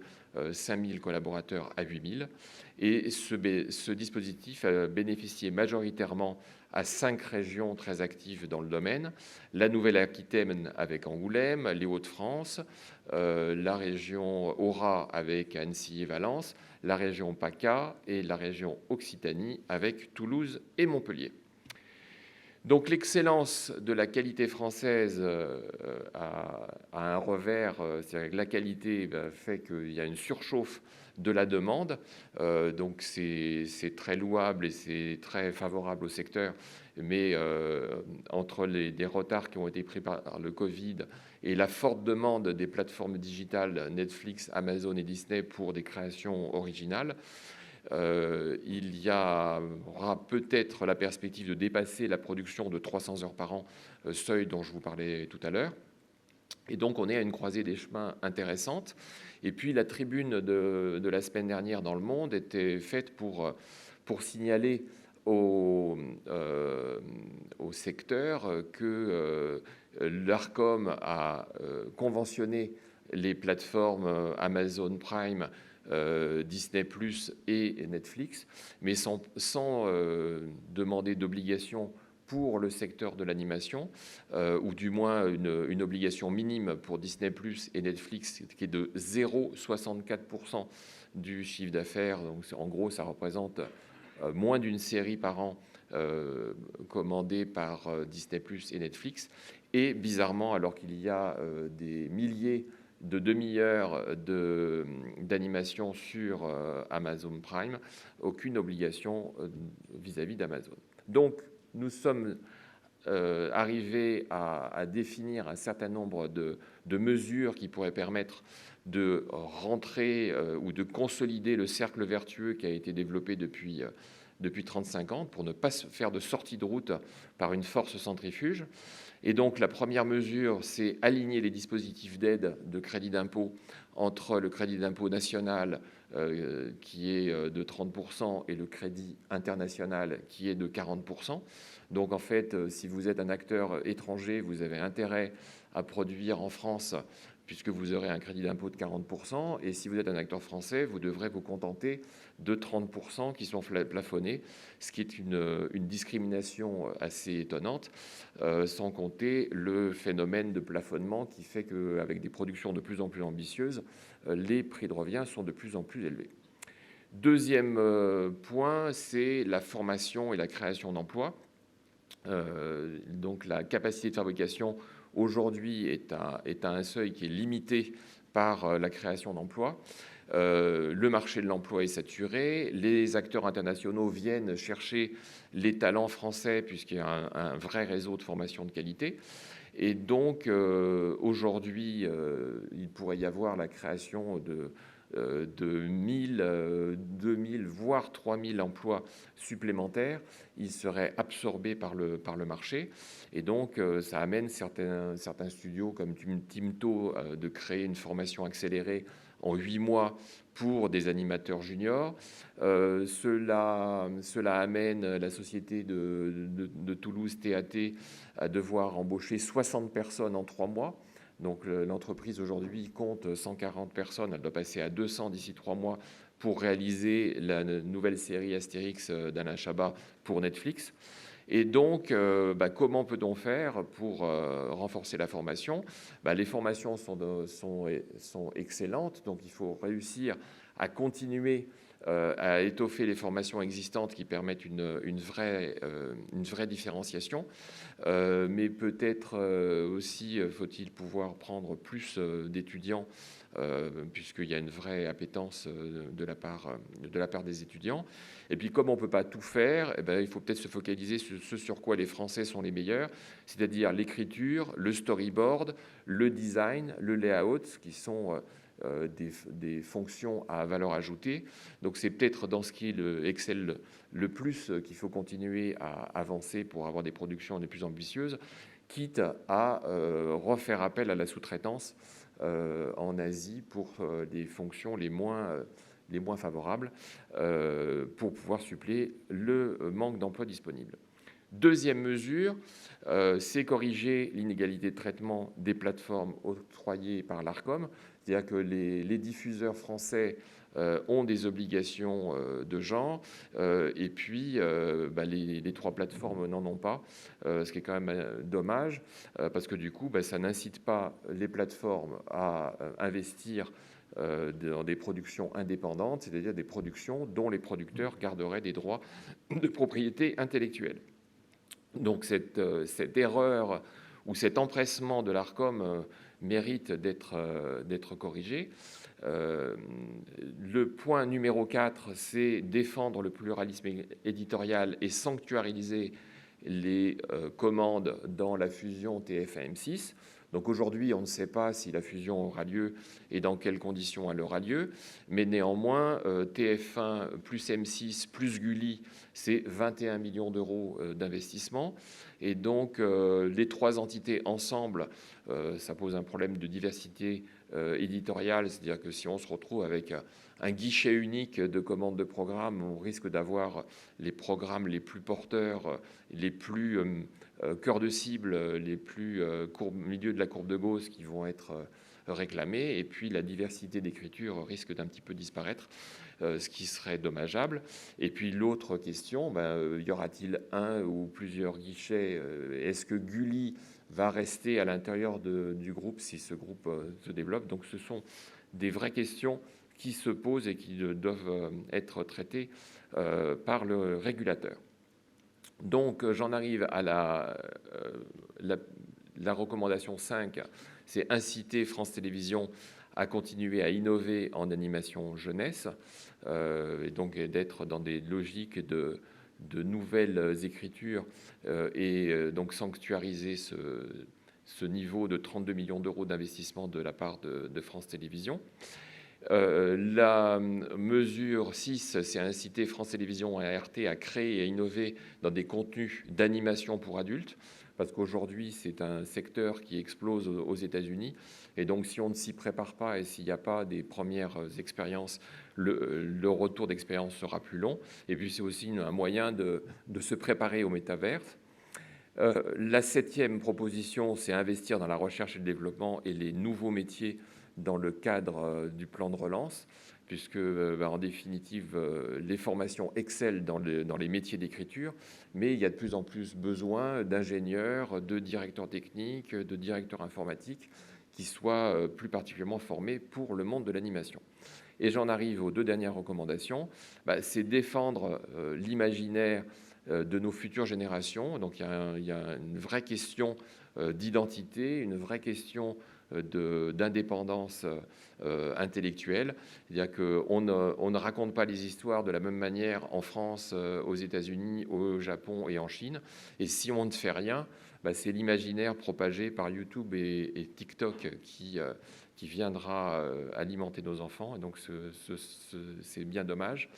5000 collaborateurs à 8000. Et ce dispositif a bénéficié majoritairement à 5 régions très actives dans le domaine: la Nouvelle-Aquitaine avec Angoulême, les Hauts-de-France, la région Aura avec Annecy et Valence, la région PACA et la région Occitanie avec Toulouse et Montpellier. Donc l'excellence de la qualité française a un revers, c'est-à-dire que la qualité fait qu'il y a une surchauffe de la demande, donc c'est très louable et c'est très favorable au secteur, mais entre des retards qui ont été pris par le Covid et la forte demande des plateformes digitales Netflix, Amazon et Disney pour des créations originales, il y aura peut-être la perspective de dépasser la production de 300 heures par an, seuil dont je vous parlais tout à l'heure. Et donc, on est à une croisée des chemins intéressante. Et puis, la tribune de la semaine dernière dans Le Monde était faite pour signaler au secteur que l'Arcom a conventionné les plateformes Amazon Prime, Disney+ et Netflix, mais sans demander d'obligation pour le secteur de l'animation, ou du moins une obligation minime pour Disney+ et Netflix, qui est de 0,64% du chiffre d'affaires. Donc, en gros, ça représente moins d'une série par an commandée par Disney+ et Netflix. Et bizarrement, alors qu'il y a des milliers de demi-heures d'animation sur Amazon Prime, aucune obligation vis-à-vis d'Amazon. Donc, nous sommes arrivés à définir un certain nombre de mesures qui pourraient permettre de rentrer ou de consolider le cercle vertueux qui a été développé depuis 35 ans, pour ne pas faire de sortie de route par une force centrifuge. Et donc, la première mesure, c'est aligner les dispositifs d'aide de crédit d'impôt entre le crédit d'impôt national, qui est de 30% et le crédit international qui est de 40%. Donc en fait, si vous êtes un acteur étranger, vous avez intérêt à produire en France puisque vous aurez un crédit d'impôt de 40%. Et si vous êtes un acteur français, vous devrez vous contenter de 30% qui sont plafonnés, ce qui est une discrimination assez étonnante, sans compter le phénomène de plafonnement qui fait qu'avec des productions de plus en plus ambitieuses, les prix de revient sont de plus en plus élevés. Deuxième point, c'est la formation et la création d'emplois. Donc la capacité de fabrication aujourd'hui est à un seuil qui est limité par la création d'emplois. Le marché de l'emploi est saturé. Les acteurs internationaux viennent chercher les talents français puisqu'il y a un vrai réseau de formation de qualité. Et donc aujourd'hui, il pourrait y avoir la création de 1000, 2000, voire 3000 emplois supplémentaires. Ils seraient absorbés par le marché. Et donc, ça amène certains studios comme Timto de créer une formation accélérée en 8 mois pour des animateurs juniors. Cela amène la société de Toulouse, TAT, à devoir embaucher 60 personnes en 3 mois. Donc l'entreprise aujourd'hui compte 140 personnes, elle doit passer à 200 d'ici 3 mois pour réaliser la nouvelle série Astérix d'Alain Chabat pour Netflix. Et donc, comment peut-on faire pour renforcer la formation ? Les formations sont excellentes, donc il faut réussir à continuer à étoffer les formations existantes qui permettent une vraie différenciation. Mais peut-être aussi faut-il pouvoir prendre plus d'étudiants puisqu'il y a une vraie appétence de la part des étudiants. Et puis, comme on ne peut pas tout faire, il faut peut-être se focaliser sur ce sur quoi les Français sont les meilleurs, c'est-à-dire l'écriture, le storyboard, le design, le layout, qui sont des fonctions à valeur ajoutée. Donc, c'est peut-être dans ce qui excelle le plus qu'il faut continuer à avancer pour avoir des productions les plus ambitieuses, quitte à refaire appel à la sous-traitance en Asie pour des fonctions les moins favorables pour pouvoir suppléer le manque d'emplois disponibles. Deuxième mesure, c'est corriger l'inégalité de traitement des plateformes octroyées par l'Arcom. C'est-à-dire que les diffuseurs français ont des obligations de genre et puis les 3 plateformes n'en ont pas, ce qui est quand même dommage parce que du coup, ça n'incite pas les plateformes à investir dans des productions indépendantes, c'est-à-dire des productions dont les producteurs garderaient des droits de propriété intellectuelle. Donc cette erreur ou cet empressement de l'Arcom mérite d'être corrigé. Le point numéro 4, c'est défendre le pluralisme éditorial et sanctuariser les commandes dans la fusion TF1-M6. Donc aujourd'hui, on ne sait pas si la fusion aura lieu et dans quelles conditions elle aura lieu, mais néanmoins, TF1 plus M6 plus Gulli, c'est 21 millions d'euros d'investissement. Et donc, les 3 entités ensemble, ça pose un problème de diversité éditoriale, c'est-à-dire que si on se retrouve avec un guichet unique de commandes de programmes, on risque d'avoir les programmes les plus porteurs, les plus cœur de cible, les plus milieu de la courbe de Gauss qui vont être réclamés, et puis la diversité d'écriture risque d'un petit peu disparaître, ce qui serait dommageable. Et puis l'autre question, y aura-t-il un ou plusieurs guichets ? Est-ce que Gulli va rester à l'intérieur du groupe si ce groupe se développe ? Donc ce sont des vraies questions qui se posent et qui doivent être traitées par le régulateur. Donc j'en arrive à la recommandation 5, c'est inciter France Télévisions à continuer à innover en animation jeunesse, et donc d'être dans des logiques de nouvelles écritures et donc sanctuariser ce niveau de 32 millions d'euros d'investissement de la part de France Télévisions. La mesure 6, c'est inciter France Télévisions et ART à créer et à innover dans des contenus d'animation pour adultes, parce qu'aujourd'hui, c'est un secteur qui explose aux États-Unis. Et donc, si on ne s'y prépare pas et s'il n'y a pas des premières expériences, le retour d'expérience sera plus long. Et puis, c'est aussi un moyen de se préparer au métaverse. La 7e proposition, c'est investir dans la recherche et le développement et les nouveaux métiers dans le cadre du plan de relance, puisque, en définitive, les formations excellent dans les métiers d'écriture, mais il y a de plus en plus besoin d'ingénieurs, de directeurs techniques, de directeurs informatiques qui soient plus particulièrement formés pour le monde de l'animation. Et j'en arrive aux 2 dernières recommandations. C'est défendre l'imaginaire de nos futures générations. Donc il y a une vraie question d'identité, une vraie question d'indépendance intellectuelle. C'est-à-dire qu'on ne raconte pas les histoires de la même manière en France, aux États-Unis, au Japon et en Chine. Et si on ne fait rien, c'est l'imaginaire propagé par YouTube et TikTok qui viendra alimenter nos enfants. Et donc c'est bien dommage.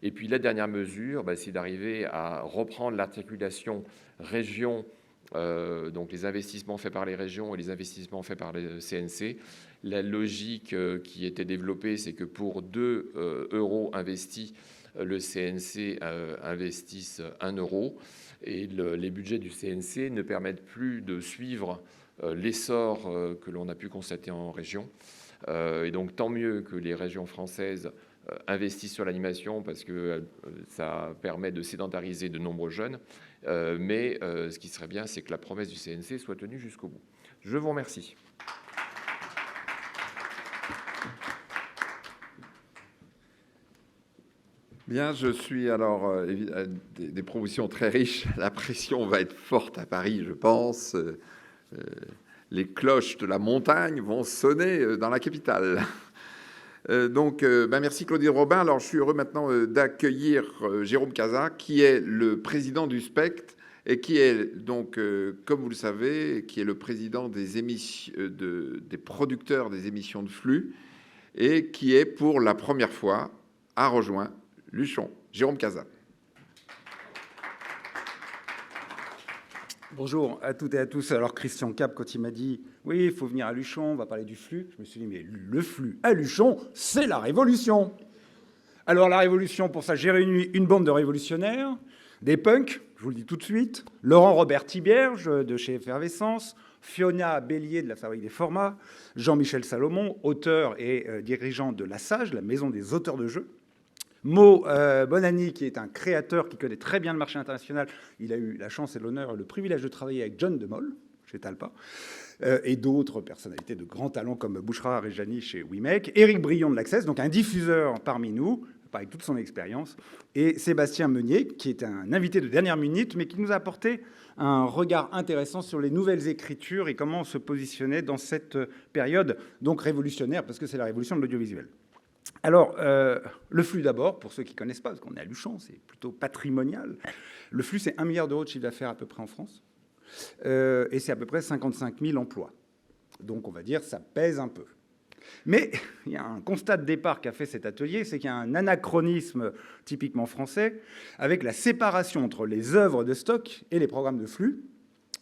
Et puis la dernière mesure, c'est d'arriver à reprendre l'articulation région, donc les investissements faits par les régions et les investissements faits par le CNC. La logique qui était développée, c'est que pour 2 euros investis, le CNC investisse 1 euro. Et les budgets du CNC ne permettent plus de suivre l'essor que l'on a pu constater en région. Et donc tant mieux que les régions françaises investissent sur l'animation parce que ça permet de sédentariser de nombreux jeunes. Mais ce qui serait bien, c'est que la promesse du CNC soit tenue jusqu'au bout. Je vous remercie. Bien, je suis alors des propositions très riches. La pression va être forte à Paris, je pense. Les cloches de la montagne vont sonner dans la capitale. Donc, merci Claudine Robin. Alors, je suis heureux maintenant d'accueillir Jérôme Cazat, qui est le président du SPECT et qui est donc, comme vous le savez, qui est le président des producteurs des émissions de flux et qui est pour la première fois a rejoint Luchon. Jérôme Cazat. Bonjour à toutes et à tous. Alors Christian Cap, quand il m'a dit « Oui, il faut venir à Luchon, on va parler du flux », je me suis dit « Mais le flux à Luchon, c'est la révolution !» Alors la révolution, pour ça, j'ai réuni une bande de révolutionnaires, des punks, je vous le dis tout de suite, Laurent Robert Thibierge de chez Effervescence, Fiona Bélier de la Fabrique des Formats, Jean-Michel Salomon, auteur et dirigeant de La Sage, la maison des auteurs de jeux, Mo Bonani, qui est un créateur qui connaît très bien le marché international. Il a eu la chance et l'honneur et le privilège de travailler avec John de Mol chez Talpa et d'autres personnalités de grand talent comme Bouchra Rejani chez WeMake, Éric Brion de l'Access, donc un diffuseur parmi nous, avec toute son expérience, et Sébastien Meunier, qui est un invité de dernière minute, mais qui nous a apporté un regard intéressant sur les nouvelles écritures et comment se positionner dans cette période donc révolutionnaire, parce que c'est la révolution de l'audiovisuel. Alors, le flux d'abord, pour ceux qui ne connaissent pas, parce qu'on est à Luchon, c'est plutôt patrimonial. Le flux, c'est 1 milliard d'euros de chiffre d'affaires à peu près en France. Et c'est à peu près 55 000 emplois. Donc, on va dire, ça pèse un peu. Mais il y a un constat de départ qu'a fait cet atelier, c'est qu'il y a un anachronisme typiquement français avec la séparation entre les œuvres de stock et les programmes de flux.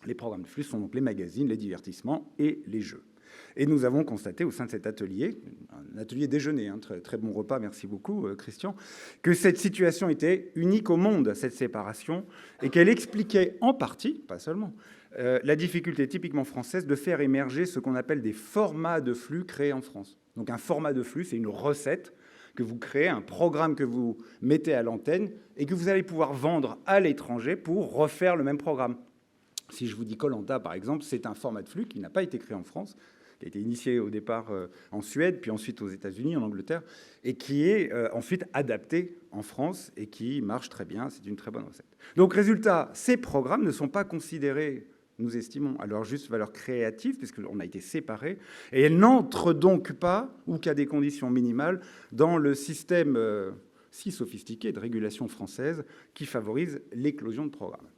Les programmes de flux sont donc les magazines, les divertissements et les jeux. Et nous avons constaté au sein de cet atelier, un atelier déjeuner, un très, très bon repas, merci beaucoup Christian, que cette situation était unique au monde, cette séparation, et qu'elle expliquait en partie, pas seulement, la difficulté typiquement française de faire émerger ce qu'on appelle des formats de flux créés en France. Donc un format de flux, c'est une recette que vous créez, un programme que vous mettez à l'antenne et que vous allez pouvoir vendre à l'étranger pour refaire le même programme. Si je vous dis Koh-Lanta, par exemple, c'est un format de flux qui n'a pas été créé en France, qui a été initié au départ en Suède, puis ensuite aux États-Unis, en Angleterre, et qui est ensuite adapté en France et qui marche très bien. C'est une très bonne recette. Donc, résultat, ces programmes ne sont pas considérés, nous estimons, à leur juste valeur créative, puisqu'on a été séparés, et elles n'entrent donc pas, ou qu'à des conditions minimales, dans le système si sophistiqué de régulation française qui favorise l'éclosion de programmes.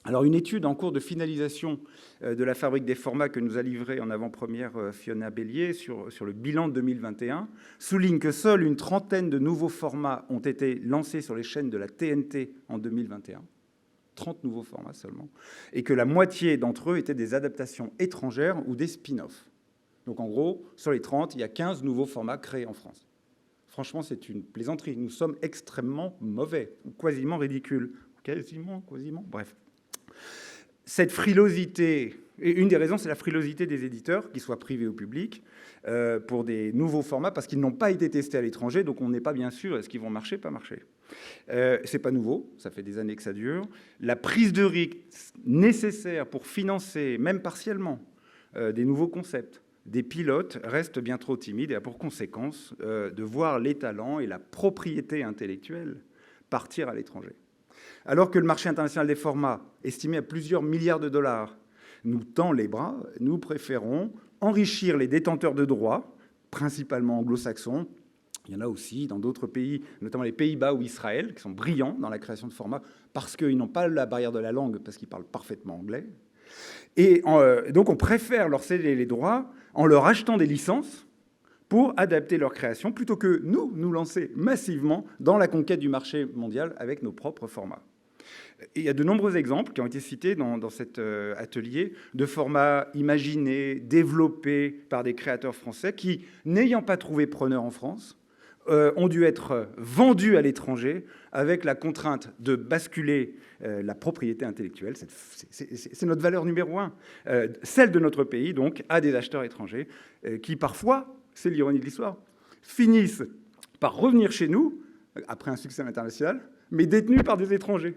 Alors, une étude en cours de finalisation de la fabrique des formats que nous a livré en avant-première Fiona Bélier sur le bilan de 2021 souligne que seule une trentaine de nouveaux formats ont été lancés sur les chaînes de la TNT en 2021. 30 nouveaux formats seulement. Et que la moitié d'entre eux étaient des adaptations étrangères ou des spin-offs. Donc, en gros, sur les 30, il y a 15 nouveaux formats créés en France. Franchement, c'est une plaisanterie. Nous sommes extrêmement mauvais, ou quasiment ridicules. Quasiment, bref. Cette frilosité, et une des raisons, c'est la frilosité des éditeurs, qu'ils soient privés ou publics, pour des nouveaux formats, parce qu'ils n'ont pas été testés à l'étranger, donc on n'est pas bien sûr est-ce qu'ils vont marcher, pas marcher. C'est pas nouveau, ça fait des années que ça dure. La prise de risque nécessaire pour financer, même partiellement, des nouveaux concepts, des pilotes, reste bien trop timide et a pour conséquence de voir les talents et la propriété intellectuelle partir à l'étranger. Alors que le marché international des formats, estimé à plusieurs milliards de dollars, nous tend les bras, nous préférons enrichir les détenteurs de droits, principalement anglo-saxons. Il y en a aussi dans d'autres pays, notamment les Pays-Bas ou Israël, qui sont brillants dans la création de formats parce qu'ils n'ont pas la barrière de la langue, parce qu'ils parlent parfaitement anglais. Et donc on préfère leur céder les droits en leur achetant des licences pour adapter leur création, plutôt que nous lancer massivement dans la conquête du marché mondial avec nos propres formats. Et il y a de nombreux exemples qui ont été cités dans cet atelier de formats imaginés, développés par des créateurs français qui, n'ayant pas trouvé preneur en France, ont dû être vendus à l'étranger avec la contrainte de basculer la propriété intellectuelle. C'est notre valeur numéro un. Celle de notre pays, donc, à des acheteurs étrangers qui, parfois, c'est l'ironie de l'histoire, finissent par revenir chez nous, après un succès international, mais détenus par des étrangers.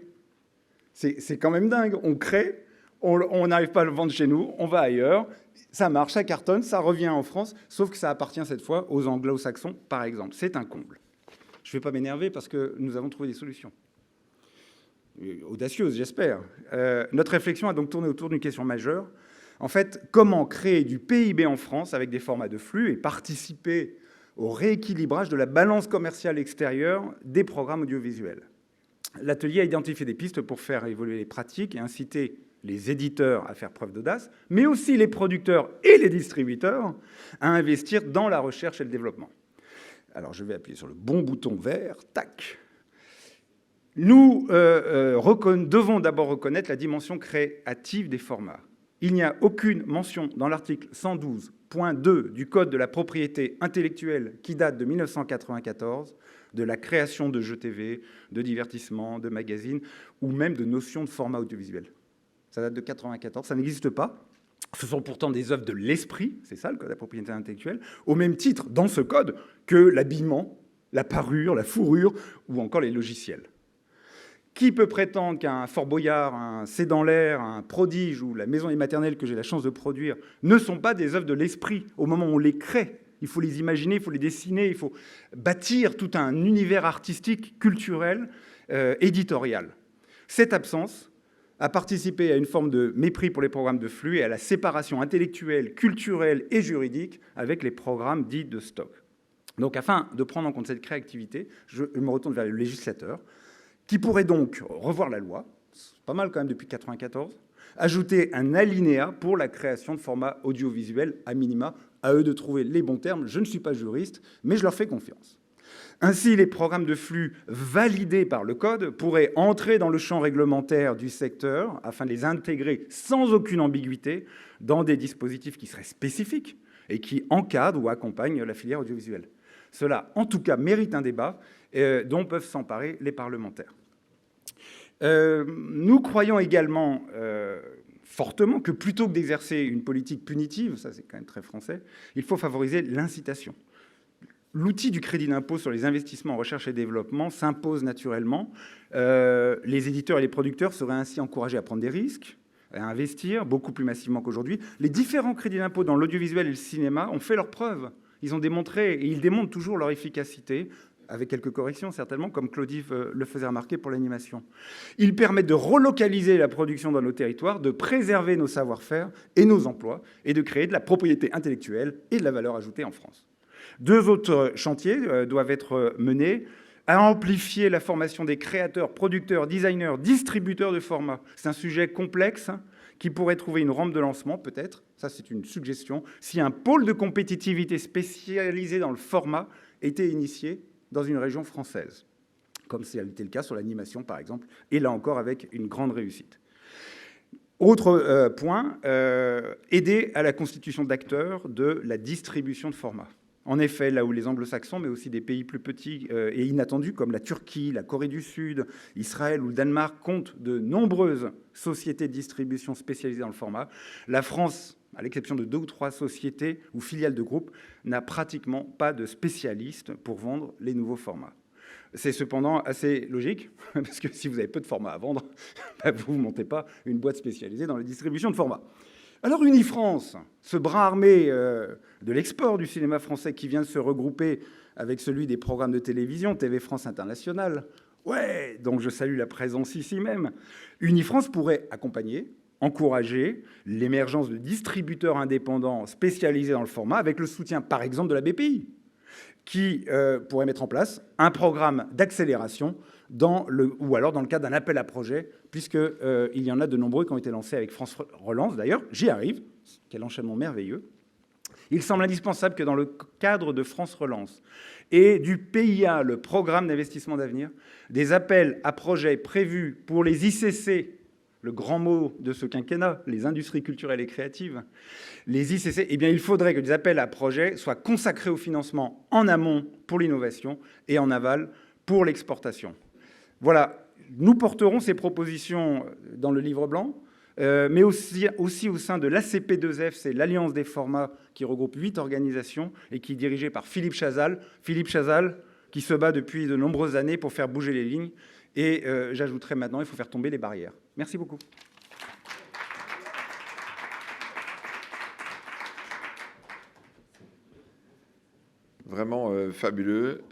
C'est quand même dingue. On crée, on n'arrive pas à le vendre chez nous, on va ailleurs, ça marche, ça cartonne, ça revient en France, sauf que ça appartient cette fois aux anglo-saxons, par exemple. C'est un comble. Je ne vais pas m'énerver parce que nous avons trouvé des solutions. Audacieuses, j'espère. Notre réflexion a donc tourné autour d'une question majeure. En fait, comment créer du PIB en France avec des formats de flux et participer au rééquilibrage de la balance commerciale extérieure des programmes audiovisuels. L'atelier a identifié des pistes pour faire évoluer les pratiques et inciter les éditeurs à faire preuve d'audace, mais aussi les producteurs et les distributeurs à investir dans la recherche et le développement. Alors, je vais appuyer sur le bon bouton vert. Tac. Nous devons d'abord reconnaître la dimension créative des formats. Il n'y a aucune mention dans l'article 112.2 du Code de la propriété intellectuelle qui date de 1994 de la création de jeux TV, de divertissement, de magazines ou même de notions de format audiovisuel. Ça date de 1994, ça n'existe pas. Ce sont pourtant des œuvres de l'esprit, c'est ça le Code de la propriété intellectuelle, au même titre dans ce code que l'habillement, la parure, la fourrure ou encore les logiciels. Qui peut prétendre qu'un Fort Boyard, un C'est dans l'air, un Prodige ou la Maison des maternelles que j'ai la chance de produire ne sont pas des œuvres de l'esprit au moment où on les crée? Il faut les imaginer, il faut les dessiner, il faut bâtir tout un univers artistique, culturel, éditorial. Cette absence a participé à une forme de mépris pour les programmes de flux et à la séparation intellectuelle, culturelle et juridique avec les programmes dits de stock. Donc, afin de prendre en compte cette créativité, je me retourne vers le législateur, qui pourrait donc revoir la loi, c'est pas mal quand même depuis 1994, ajouter un alinéa pour la création de formats audiovisuels à minima, à eux de trouver les bons termes. Je ne suis pas juriste, mais je leur fais confiance. Ainsi, les programmes de flux validés par le Code pourraient entrer dans le champ réglementaire du secteur afin de les intégrer sans aucune ambiguïté dans des dispositifs qui seraient spécifiques et qui encadrent ou accompagnent la filière audiovisuelle. Cela, en tout cas, mérite un débat dont peuvent s'emparer les parlementaires. Nous croyons également fortement que plutôt que d'exercer une politique punitive, ça c'est quand même très français, il faut favoriser l'incitation. L'outil du crédit d'impôt sur les investissements en recherche et développement s'impose naturellement. Les éditeurs et les producteurs seraient ainsi encouragés à prendre des risques, à investir beaucoup plus massivement qu'aujourd'hui. Les différents crédits d'impôt dans l'audiovisuel et le cinéma ont fait leurs preuves. Ils ont démontré, et ils démontrent toujours leur efficacité, avec quelques corrections certainement, comme Claude-Yves le faisait remarquer pour l'animation. Ils permettent de relocaliser la production dans nos territoires, de préserver nos savoir-faire et nos emplois, et de créer de la propriété intellectuelle et de la valeur ajoutée en France. Deux autres chantiers doivent être menés. à amplifier la formation des créateurs, producteurs, designers, distributeurs de formats. C'est un sujet complexe qui pourrait trouver une rampe de lancement, peut-être, ça c'est une suggestion, si un pôle de compétitivité spécialisé dans le format était initié dans une région française, comme ça a été le cas sur l'animation par exemple, et là encore avec une grande réussite. Autre point, aider à la constitution d'acteurs de la distribution de formats. En effet, là où les anglo-saxons, mais aussi des pays plus petits et inattendus, comme la Turquie, la Corée du Sud, Israël ou le Danemark, comptent de nombreuses sociétés de distribution spécialisées dans le format, la France, à l'exception de 2 ou 3 sociétés ou filiales de groupes, n'a pratiquement pas de spécialistes pour vendre les nouveaux formats. C'est cependant assez logique, parce que si vous avez peu de formats à vendre, vous ne montez pas une boîte spécialisée dans la distribution de formats. Alors Unifrance, ce bras armé de l'export du cinéma français qui vient de se regrouper avec celui des programmes de télévision, TV France International, ouais, donc je salue la présence ici même, Unifrance pourrait accompagner, encourager l'émergence de distributeurs indépendants spécialisés dans le format avec le soutien par exemple de la BPI, qui pourrait mettre en place un programme d'accélération ou alors dans le cadre d'un appel à projet, puisqu'il y en a de nombreux qui ont été lancés avec France Relance. D'ailleurs, j'y arrive, quel enchaînement merveilleux. Il semble indispensable que dans le cadre de France Relance et du PIA, le programme d'investissement d'avenir, des appels à projets prévus pour les ICC, le grand mot de ce quinquennat, les industries culturelles et créatives, les ICC, eh bien, il faudrait que des appels à projets soient consacrés au financement en amont pour l'innovation et en aval pour l'exportation. Voilà, nous porterons ces propositions dans le livre blanc, mais aussi au sein de l'ACP2F, c'est l'Alliance des formats qui regroupe 8 organisations et qui est dirigée par Philippe Chazal. Philippe Chazal, qui se bat depuis de nombreuses années pour faire bouger les lignes. Et j'ajouterai maintenant, il faut faire tomber les barrières. Merci beaucoup. Vraiment fabuleux,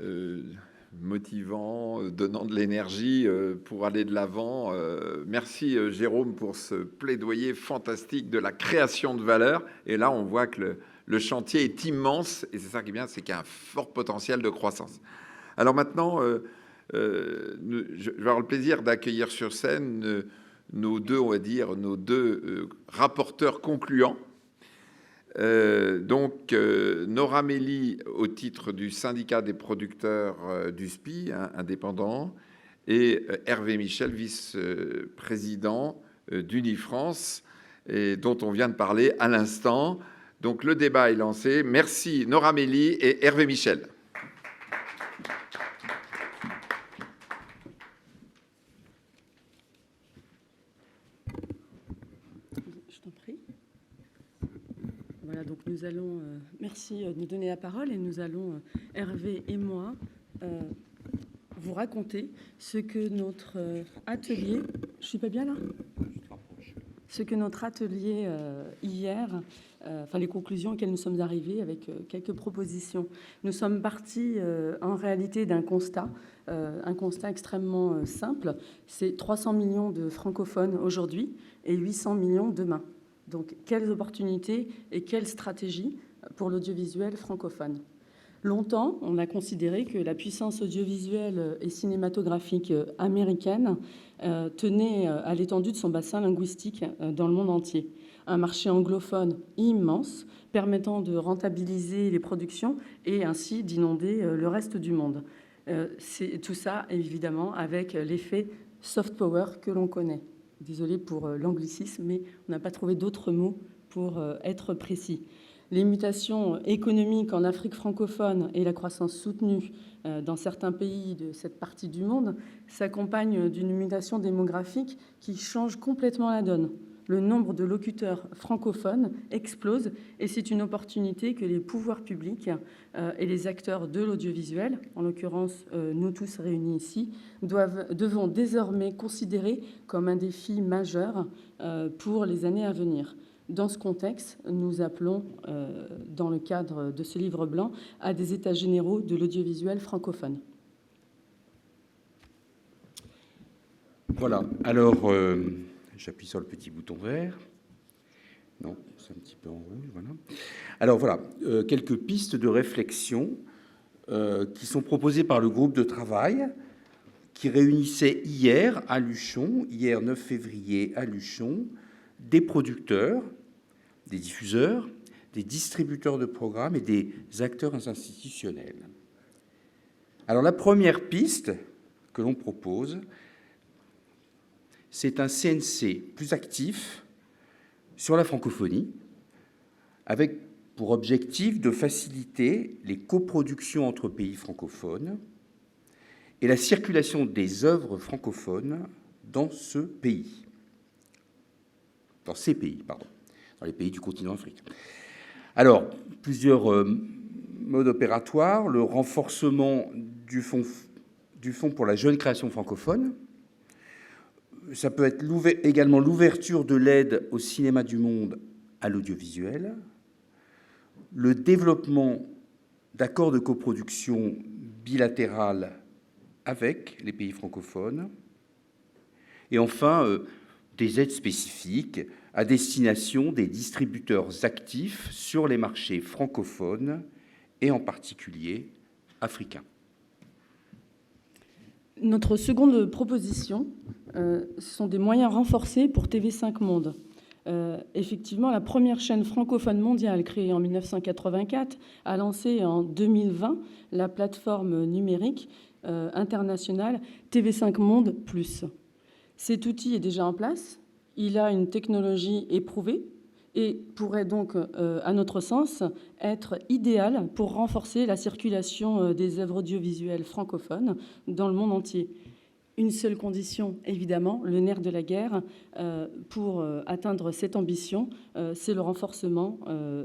motivant, donnant de l'énergie pour aller de l'avant. Merci Jérôme pour ce plaidoyer fantastique de la création de valeur. Et là, on voit que le chantier est immense et c'est ça qui est bien, c'est qu'il y a un fort potentiel de croissance. Alors maintenant, je vais avoir le plaisir d'accueillir sur scène nos deux, on va dire, nos deux rapporteurs concluants. Donc, Nora Mélie, au titre du syndicat des producteurs du SPI, indépendant, et Hervé Michel, vice-président d'Unifrance, et dont on vient de parler à l'instant. Donc, le débat est lancé. Merci Nora Mélie et Hervé Michel. Voilà, donc nous allons, merci de nous donner la parole et nous allons, Hervé et moi, vous raconter ce que notre atelier, je suis pas bien là ? Ce que notre atelier hier, enfin les conclusions auxquelles nous sommes arrivés avec quelques propositions. Nous sommes partis en réalité d'un constat extrêmement simple, c'est 300 millions de francophones aujourd'hui et 800 millions demain. Donc, quelles opportunités et quelles stratégies pour l'audiovisuel francophone ? Longtemps, on a considéré que la puissance audiovisuelle et cinématographique américaine tenait à l'étendue de son bassin linguistique dans le monde entier. Un marché anglophone immense, permettant de rentabiliser les productions et ainsi d'inonder le reste du monde. C'est tout ça, évidemment, avec l'effet soft power que l'on connaît. Désolée pour l'anglicisme, mais on n'a pas trouvé d'autres mots pour être précis. Les mutations économiques en Afrique francophone et la croissance soutenue dans certains pays de cette partie du monde s'accompagnent d'une mutation démographique qui change complètement la donne. Le nombre de locuteurs francophones explose et c'est une opportunité que les pouvoirs publics et les acteurs de l'audiovisuel, en l'occurrence nous tous réunis ici, devons désormais considérer comme un défi majeur pour les années à venir. Dans ce contexte, nous appelons, dans le cadre de ce livre blanc, à des états généraux de l'audiovisuel francophone. Voilà, alors j'appuie sur le petit bouton vert. Non, c'est un petit peu en rouge, voilà. Alors voilà, quelques pistes de réflexion qui sont proposés par le groupe de travail qui réunissait hier 9 février, à Luchon, des producteurs, des diffuseurs, des distributeurs de programmes et des acteurs institutionnels. Alors la première piste que l'on propose, c'est un CNC plus actif sur la francophonie, avec pour objectif de faciliter les coproductions entre pays francophones et la circulation des œuvres francophones dans ces pays, dans les pays du continent africain. Alors, plusieurs modes opératoires, le renforcement du fonds pour la jeune création francophone. Ça peut être également l'ouverture de l'aide au cinéma du monde à l'audiovisuel, le développement d'accords de coproduction bilatérales avec les pays francophones, et enfin des aides spécifiques à destination des distributeurs actifs sur les marchés francophones et en particulier africains. Notre seconde proposition, ce sont des moyens renforcés pour TV5 Monde. Effectivement, la première chaîne francophone mondiale, créée en 1984, a lancé en 2020 la plateforme numérique internationale TV5 Monde Plus. Cet outil est déjà en place, il a une technologie éprouvée et pourrait donc, à notre sens, être idéal pour renforcer la circulation des œuvres audiovisuelles francophones dans le monde entier. Une seule condition, évidemment, le nerf de la guerre, pour atteindre cette ambition, c'est le renforcement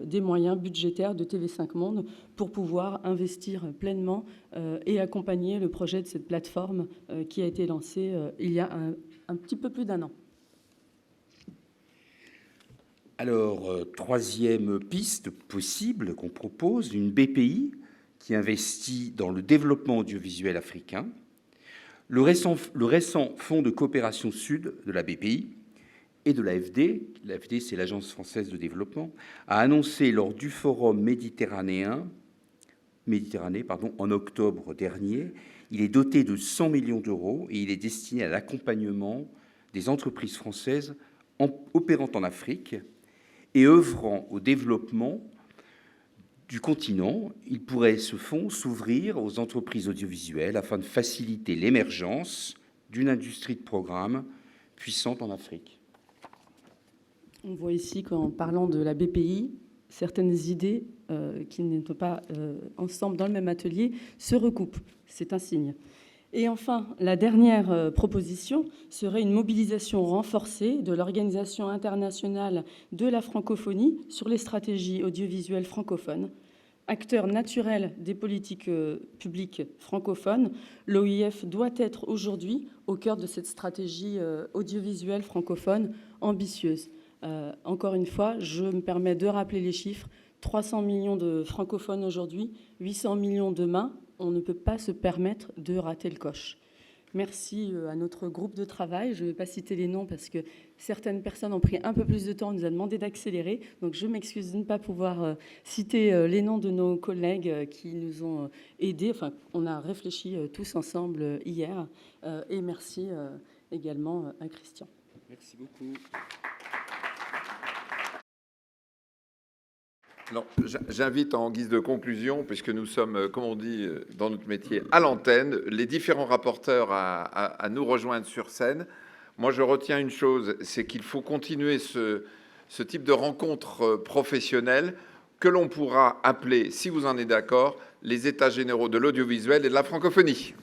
des moyens budgétaires de TV5 Monde pour pouvoir investir pleinement et accompagner le projet de cette plateforme qui a été lancée il y a un petit peu plus d'1 an. Alors, troisième piste possible qu'on propose, une BPI qui investit dans le développement audiovisuel africain. Le récent fonds de coopération sud de la BPI et de l'AFD, l'AFD c'est l'Agence française de développement, a annoncé lors du forum Méditerranée en octobre dernier, il est doté de 100 millions d'euros et il est destiné à l'accompagnement des entreprises françaises opérant en Afrique et œuvrant au développement du continent. Il pourrait, ce fonds, s'ouvrir aux entreprises audiovisuelles afin de faciliter l'émergence d'une industrie de programmes puissante en Afrique. On voit ici qu'en parlant de la BPI, certaines idées qui n'étaient pas ensemble dans le même atelier se recoupent. C'est un signe. Et enfin, la dernière proposition serait une mobilisation renforcée de l'Organisation internationale de la francophonie sur les stratégies audiovisuelles francophones. Acteur naturel des politiques publiques francophones, l'OIF doit être aujourd'hui au cœur de cette stratégie audiovisuelle francophone ambitieuse. Encore une fois, je me permets de rappeler les chiffres. 300 millions de francophones aujourd'hui, 800 millions demain. On ne peut pas se permettre de rater le coche. Merci à notre groupe de travail. Je ne vais pas citer les noms parce que certaines personnes ont pris un peu plus de temps. On nous a demandé d'accélérer. Donc je m'excuse de ne pas pouvoir citer les noms de nos collègues qui nous ont aidés. Enfin, on a réfléchi tous ensemble hier. Et merci également à Christian. Merci beaucoup. Alors, j'invite en guise de conclusion, puisque nous sommes, comme on dit dans notre métier, à l'antenne, les différents rapporteurs à nous rejoindre sur scène. Moi, je retiens une chose, c'est qu'il faut continuer ce type de rencontres professionnelles que l'on pourra appeler, si vous en êtes d'accord, les états généraux de l'audiovisuel et de la francophonie.